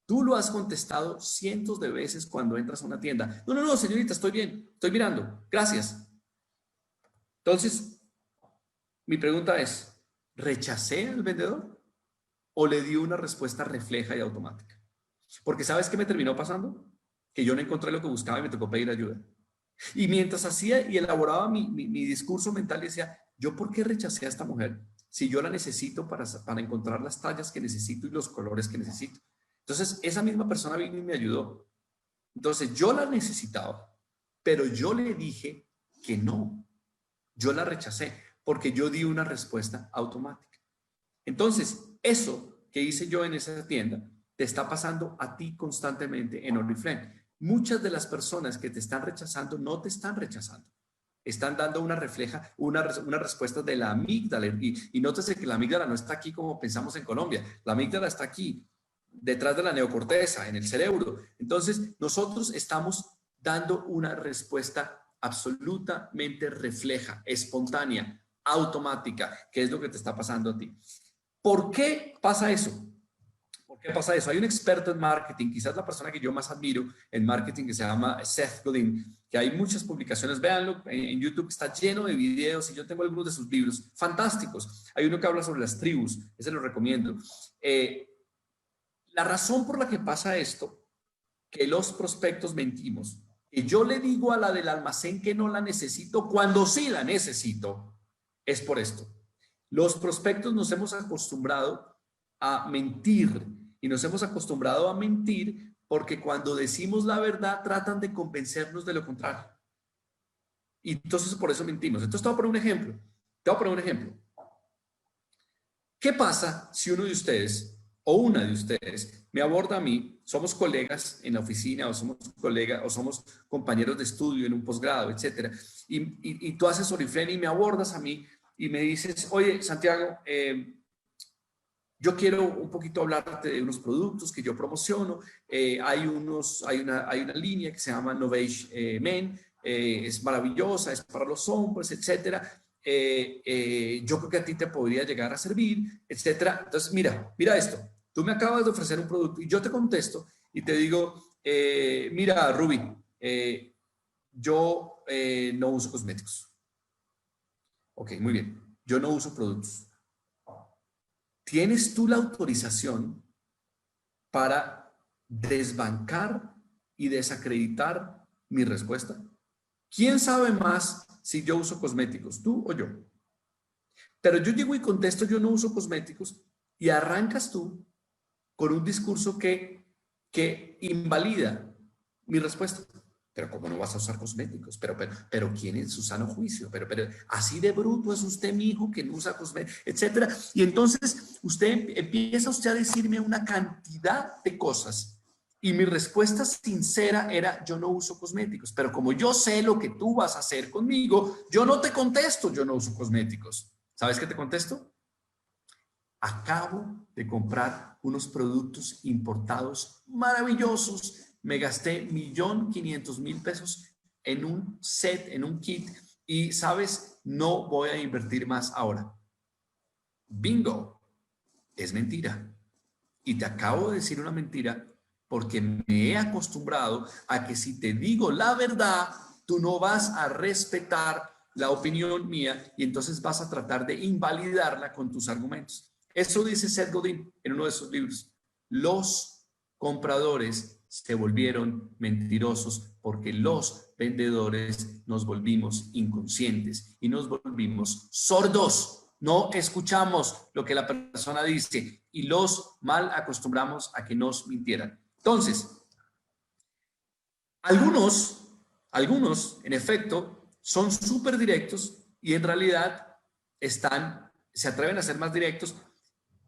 [SPEAKER 2] Tú lo has contestado cientos de veces cuando entras a una tienda. No, no, no, señorita, estoy bien, estoy mirando, gracias. Entonces, mi pregunta es, ¿rechacé al vendedor o le di una respuesta refleja y automática? Porque ¿sabes qué me terminó pasando? Que yo no encontré lo que buscaba y me tocó pedir ayuda. Y mientras hacía y elaboraba mi discurso mental, decía, ¿yo por qué rechacé a esta mujer si yo la necesito para encontrar las tallas que necesito y los colores que necesito? Entonces, esa misma persona vino y me ayudó. Entonces, yo la necesitaba, pero yo le dije que no. Yo la rechacé porque yo di una respuesta automática. Entonces, eso que hice yo en esa tienda te está pasando a ti constantemente en Oriflame. Muchas de las personas que te están rechazando no te están rechazando. Están dando una respuesta de la amígdala. Y nótese que la amígdala no está aquí como pensamos en Colombia. La amígdala está aquí, detrás de la neocorteza, en el cerebro. Entonces, nosotros estamos dando una respuesta absolutamente refleja, espontánea, automática, que es lo que te está pasando a ti. ¿Por qué pasa eso? ¿Por qué pasa eso? Hay un experto en marketing, quizás la persona que yo más admiro en marketing, que se llama Seth Godin, que hay muchas publicaciones, véanlo, en YouTube está lleno de videos y yo tengo algunos de sus libros fantásticos. Hay uno que habla sobre las tribus, ese lo recomiendo. La razón por la que pasa esto, que los prospectos mentimos, que yo le digo a la del almacén que no la necesito cuando sí la necesito, es por esto. Los prospectos nos hemos acostumbrado a mentir y nos hemos acostumbrado a mentir porque cuando decimos la verdad tratan de convencernos de lo contrario. Y entonces por eso mentimos. Entonces te voy a poner un ejemplo. ¿Qué pasa si uno de ustedes o una de ustedes me aborda a mí? Somos colegas en la oficina o somos colegas o somos compañeros de estudio en un posgrado, etcétera. Y tú haces Oriflame y me abordas a mí y me dices, oye, Santiago,
[SPEAKER 4] yo quiero un poquito hablarte de unos productos que yo promociono. Hay una línea que se llama Novage Men, es maravillosa, es para los hombres, etcétera. Yo creo que a ti te podría llegar a servir, etcétera. Entonces, mira esto. Tú me acabas de ofrecer un producto y yo te contesto y te digo, mira, Ruby, yo no uso cosméticos. Ok, muy bien. Yo no uso productos. ¿Tienes tú la autorización para desbancar y desacreditar mi respuesta? ¿Quién sabe más si yo uso cosméticos, tú o yo? Pero yo llego y contesto, yo no uso cosméticos, y arrancas tú con un discurso que invalida mi respuesta. Pero ¿cómo no vas a usar cosméticos? Pero ¿quién en su sano juicio? Pero así de bruto es usted, mi hijo, que no usa cosméticos, etcétera. Y entonces empieza a decirme una cantidad de cosas. Y mi respuesta sincera era, yo no uso cosméticos. Pero como yo sé lo que tú vas a hacer conmigo, yo no te contesto, yo no uso cosméticos. ¿Sabes qué te contesto? Acabo de comprar unos productos importados maravillosos. Me gasté $1.500.000 en un set, en un kit, y sabes, no voy a invertir más ahora. Bingo, es mentira. Y te acabo de decir una mentira porque me he acostumbrado a que si te digo la verdad, tú no vas a respetar la opinión mía y entonces vas a tratar de invalidarla con tus argumentos. Eso dice Seth Godin en uno de sus libros. Los compradores se volvieron mentirosos porque los vendedores nos volvimos inconscientes y nos volvimos sordos. No escuchamos lo que la persona dice y los mal acostumbramos a que nos mintieran. Entonces, algunos, en efecto, son súper directos y en realidad se atreven a ser más directos,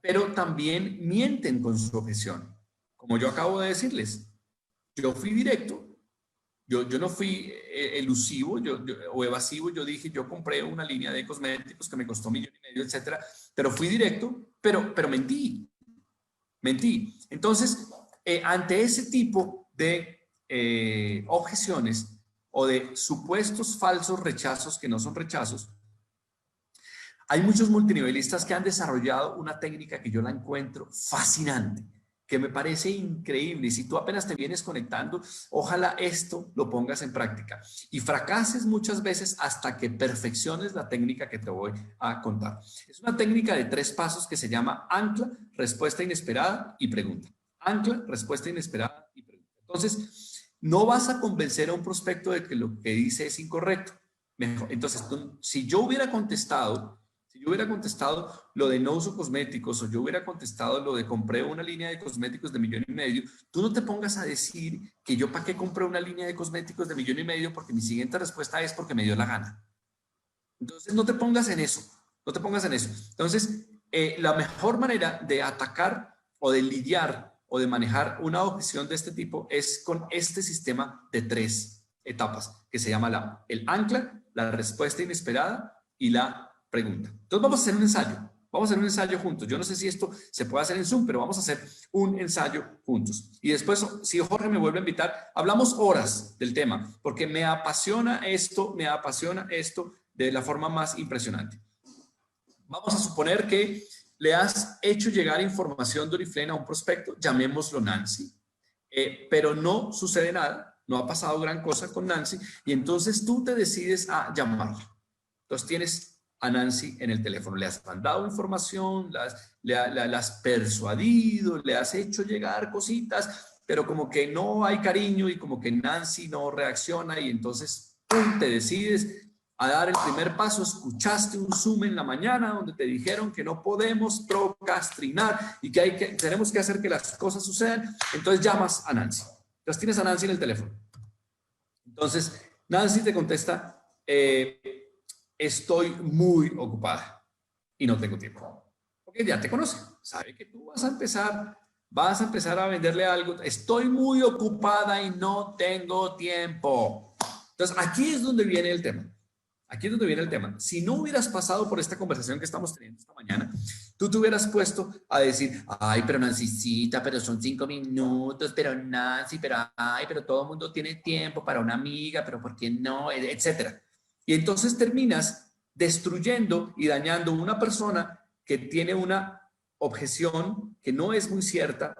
[SPEAKER 4] pero también mienten con su objeción. Como yo acabo de decirles, yo fui directo, yo no fui elusivo o evasivo. Yo dije, yo compré una línea de cosméticos que me costó $1.500.000, etcétera, pero fui directo, pero mentí. Entonces, ante ese tipo de objeciones o de supuestos falsos rechazos que no son rechazos, hay muchos multinivelistas que han desarrollado una técnica que yo la encuentro fascinante, que me parece increíble. Y si tú apenas te vienes conectando, ojalá esto lo pongas en práctica y fracases muchas veces hasta que perfecciones la técnica que te voy a contar. Es una técnica de 3 pasos que se llama ancla, respuesta inesperada y pregunta. Ancla, respuesta inesperada y pregunta. Entonces, no vas a convencer a un prospecto de que lo que dice es incorrecto. Entonces, si yo hubiera contestado lo de no uso cosméticos, o yo hubiera contestado lo de compré una línea de cosméticos de $1.500.000, tú no te pongas a decir que yo para qué compré una línea de cosméticos de $1.500.000 porque mi siguiente respuesta es porque me dio la gana. Entonces no te pongas en eso, Entonces, la mejor manera de atacar o de lidiar o de manejar una objeción de este tipo es con este sistema de 3 etapas que se llama el ancla, la respuesta inesperada y la pregunta. Entonces vamos a hacer un ensayo juntos. Yo no sé si esto se puede hacer en Zoom, pero vamos a hacer un ensayo juntos. Y después, si Jorge me vuelve a invitar, hablamos horas del tema, porque me apasiona esto de la forma más impresionante. Vamos a suponer que le has hecho llegar información de Oriflame a un prospecto, llamémoslo Nancy, pero no sucede nada, no ha pasado gran cosa con Nancy, y entonces tú te decides a llamarla. Entonces tienes a Nancy en el teléfono, le has mandado información, la has persuadido, le has hecho llegar cositas, pero como que no hay cariño y como que Nancy no reacciona, y entonces ¡pum!, te decides a dar el primer paso. Escuchaste un Zoom en la mañana donde te dijeron que no podemos procrastinar y que tenemos que hacer que las cosas sucedan. Entonces llamas a Nancy. Entonces tienes a Nancy en el teléfono. Entonces Nancy te contesta, estoy muy ocupada y no tengo tiempo. Porque ya te conoce, sabe que tú vas a empezar a venderle algo. Estoy muy ocupada y no tengo tiempo. Entonces aquí es donde viene el tema. Aquí es donde viene el tema. Si no hubieras pasado por esta conversación que estamos teniendo esta mañana, tú te hubieras puesto a decir, ay, pero Nancycita, pero son 5 minutos, pero Nancy, pero ay, pero todo el mundo tiene tiempo para una amiga, pero ¿por qué no? Etcétera. Y entonces terminas destruyendo y dañando una persona que tiene una objeción que no es muy cierta,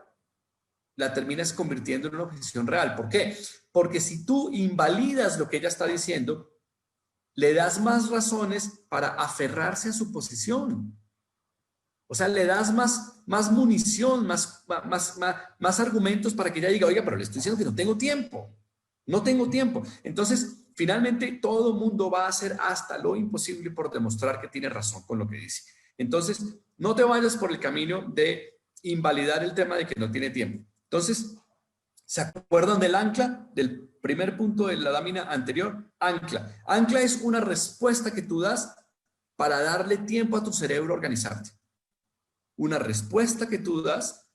[SPEAKER 4] la terminas convirtiendo en una objeción real. ¿Por qué? Porque si tú invalidas lo que ella está diciendo, le das más razones para aferrarse a su posición. O sea, le das más munición, más argumentos para que ella diga, oiga, pero le estoy diciendo que no tengo tiempo. No tengo tiempo. Entonces, finalmente, todo el mundo va a hacer hasta lo imposible por demostrar que tiene razón con lo que dice. Entonces, no te vayas por el camino de invalidar el tema de que no tiene tiempo. Entonces, ¿se acuerdan del ancla? Del primer punto de la lámina anterior. Ancla. Ancla es una respuesta que tú das para darle tiempo a tu cerebro a organizarte. Una respuesta que tú das,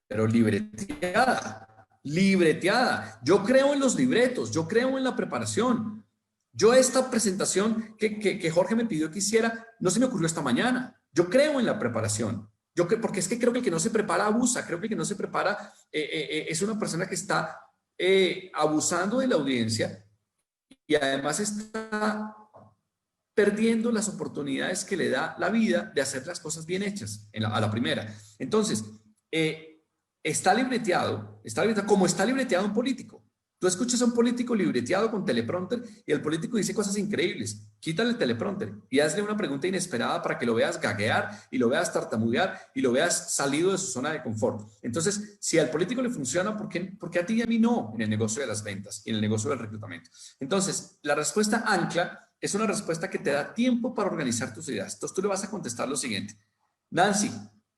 [SPEAKER 4] pero libreteada. Libreteada. Yo creo en los libretos, yo creo en la preparación. Yo esta presentación que Jorge me pidió que hiciera, no se me ocurrió esta mañana. Yo creo en la preparación. Porque es que creo que el que no se prepara abusa, creo que el que no se prepara es una persona que está abusando de la audiencia y además está perdiendo las oportunidades que le da la vida de hacer las cosas bien hechas a la primera. Entonces, está libreteado como está libreteado un político. Tú escuchas a un político libreteado con teleprompter y el político dice cosas increíbles. Quítale el teleprompter y hazle una pregunta inesperada para que lo veas gaguear y lo veas tartamudear y lo veas salido de su zona de confort. Entonces, si al político le funciona, ¿por qué a ti y a mí no en el negocio de las ventas y en el negocio del reclutamiento? Entonces, la respuesta ancla es una respuesta que te da tiempo para organizar tus ideas. Entonces, tú le vas a contestar lo siguiente. Nancy,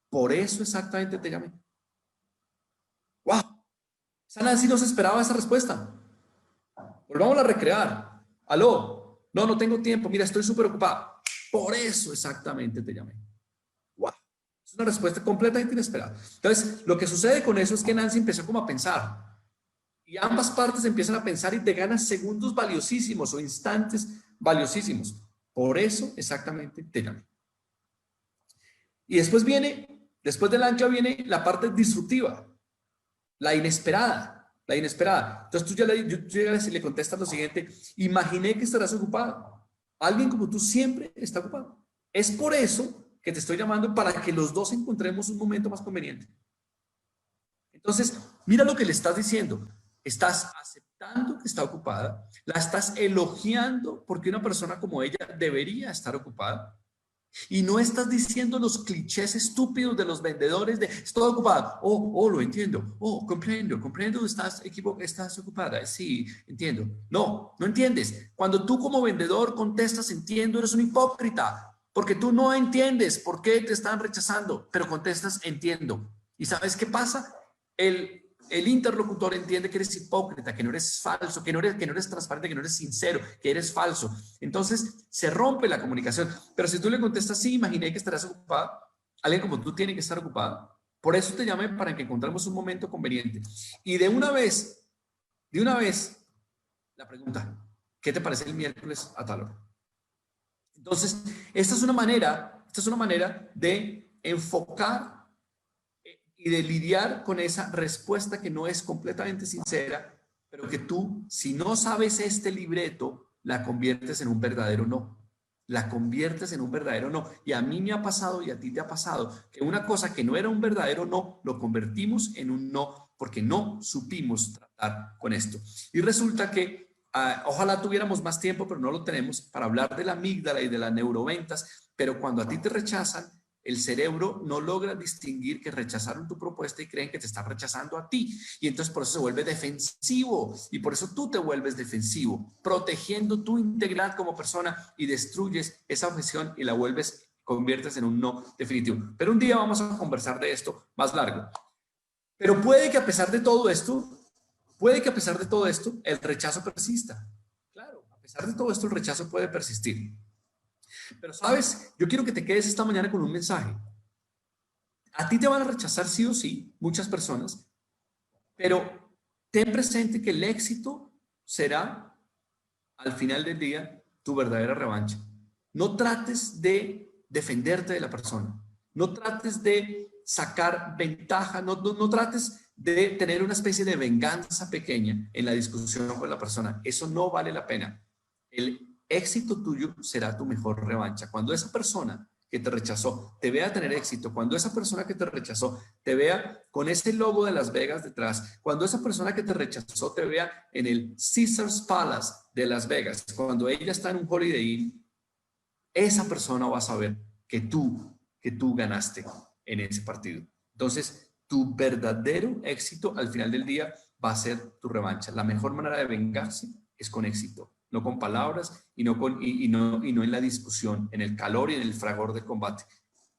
[SPEAKER 4] por eso exactamente te llamé. ¡Wow! Esa Nancy no se esperaba esa respuesta. Volvamos a recrear. Aló, no tengo tiempo. Mira, estoy súper ocupada. Por eso exactamente te llamé. ¡Wow! Es una respuesta completamente inesperada. Entonces, lo que sucede con eso es que Nancy empezó como a pensar. Y ambas partes empiezan a pensar y te ganas segundos valiosísimos o instantes valiosísimos. Por eso exactamente te llamé. Y después del ancla viene la parte disruptiva. La inesperada. Entonces tú ya le contestas lo siguiente, imaginé que estarás ocupado. Alguien como tú siempre está ocupado. Es por eso que te estoy llamando para que los dos encontremos un momento más conveniente. Entonces, mira lo que le estás diciendo. Estás aceptando que está ocupada, la estás elogiando porque una persona como ella debería estar ocupada. Y no estás diciendo los clichés estúpidos de los vendedores de estoy ocupado. Lo entiendo. Comprendo, estás ocupada. Sí, entiendo. No entiendes. Cuando tú como vendedor contestas entiendo, eres un hipócrita. Porque tú no entiendes por qué te están rechazando, pero contestas entiendo. ¿Y sabes qué pasa? El interlocutor entiende que eres hipócrita, que no eres falso, que no eres transparente, que no eres sincero, que eres falso. Entonces se rompe la comunicación. Pero si tú le contestas, sí, imaginé que estarás ocupada, alguien como tú tiene que estar ocupada. Por eso te llamé para que encontremos un momento conveniente. Y de una vez, la pregunta, ¿qué te parece el miércoles a tal hora? Entonces, esta es una manera de enfocar y de lidiar con esa respuesta que no es completamente sincera, pero que tú, si no sabes este libreto, la conviertes en un verdadero no. La conviertes en un verdadero no. Y a mí me ha pasado y a ti te ha pasado que una cosa que no era un verdadero no, lo convertimos en un no porque no supimos tratar con esto. Y resulta que ojalá tuviéramos más tiempo, pero no lo tenemos para hablar de la amígdala y de las neuroventas, pero cuando a ti te rechazan, el cerebro no logra distinguir que rechazaron tu propuesta y creen que te están rechazando a ti. Y entonces por eso se vuelve defensivo y por eso tú te vuelves defensivo, protegiendo tu integridad como persona y destruyes esa objeción y la conviertes en un no definitivo. Pero un día vamos a conversar de esto más largo. Pero puede que a pesar de todo esto, el rechazo persista. Claro, a pesar de todo esto, el rechazo puede persistir. Pero, ¿sabes? Yo quiero que te quedes esta mañana con un mensaje. A ti te van a rechazar sí o sí, muchas personas, pero ten presente que el éxito será, al final del día, tu verdadera revancha. No trates de defenderte de la persona. No trates de sacar ventaja. No trates de tener una especie de venganza pequeña en la discusión con la persona. Eso no vale la pena. El éxito tuyo será tu mejor revancha. Cuando esa persona que te rechazó te vea tener éxito, cuando esa persona que te rechazó te vea con ese logo de Las Vegas detrás, cuando esa persona que te rechazó te vea en el Caesars Palace de Las Vegas, cuando ella está en un Holiday Inn, esa persona va a saber que tú ganaste en ese partido. Entonces, tu verdadero éxito al final del día va a ser tu revancha. La mejor manera de vengarse es con éxito, no con palabras y no en la discusión, en el calor y en el fragor del combate.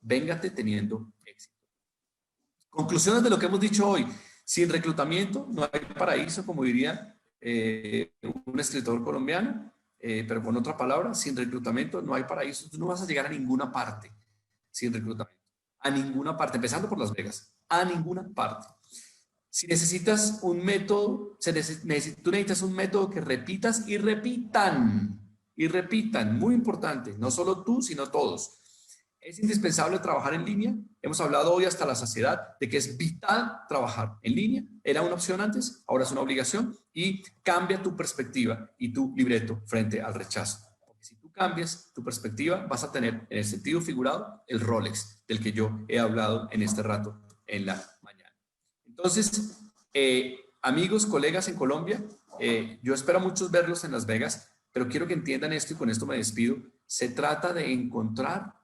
[SPEAKER 4] Véngate teniendo éxito. Conclusiones de lo que hemos dicho hoy. Sin reclutamiento no hay paraíso, como diría un escritor colombiano, pero con otra palabra, sin reclutamiento no hay paraíso. Tú no vas a llegar a ninguna parte sin reclutamiento. A ninguna parte, empezando por Las Vegas, a ninguna parte. Si necesitas un método, tú necesitas un método que repitas y repitan, muy importante, no solo tú, sino todos. Es indispensable trabajar en línea. Hemos hablado hoy hasta la saciedad de que es vital trabajar en línea. Era una opción antes, ahora es una obligación, y cambia tu perspectiva y tu libreto frente al rechazo. Porque si tú cambias tu perspectiva, vas a tener, en el sentido figurado, el Rolex del que yo he hablado en este rato en la mañana. Entonces, amigos, colegas en Colombia, yo espero muchos verlos en Las Vegas, pero quiero que entiendan esto y con esto me despido. Se trata de encontrar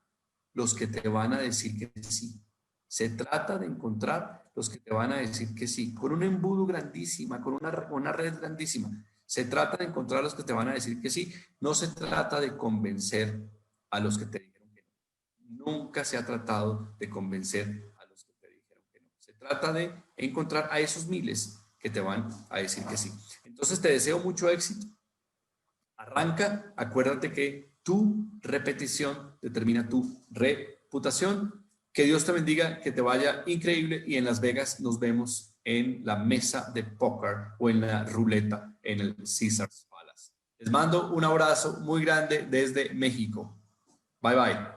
[SPEAKER 4] los que te van a decir que sí. Se trata de encontrar los que te van a decir que sí, con un embudo grandísima, con una red grandísima. Se trata de encontrar los que te van a decir que sí. No se trata de convencer a los que te dijeron que no. Nunca se ha tratado de convencer a los que te dijeron que no. Se trata de encontrar a esos miles que te van a decir que sí. Entonces te deseo mucho éxito. Arranca, acuérdate que tu repetición determina tu reputación. Que Dios te bendiga, que te vaya increíble y en Las Vegas nos vemos en la mesa de póker o en la ruleta en el Caesars Palace. Les mando un abrazo muy grande desde México. Bye bye.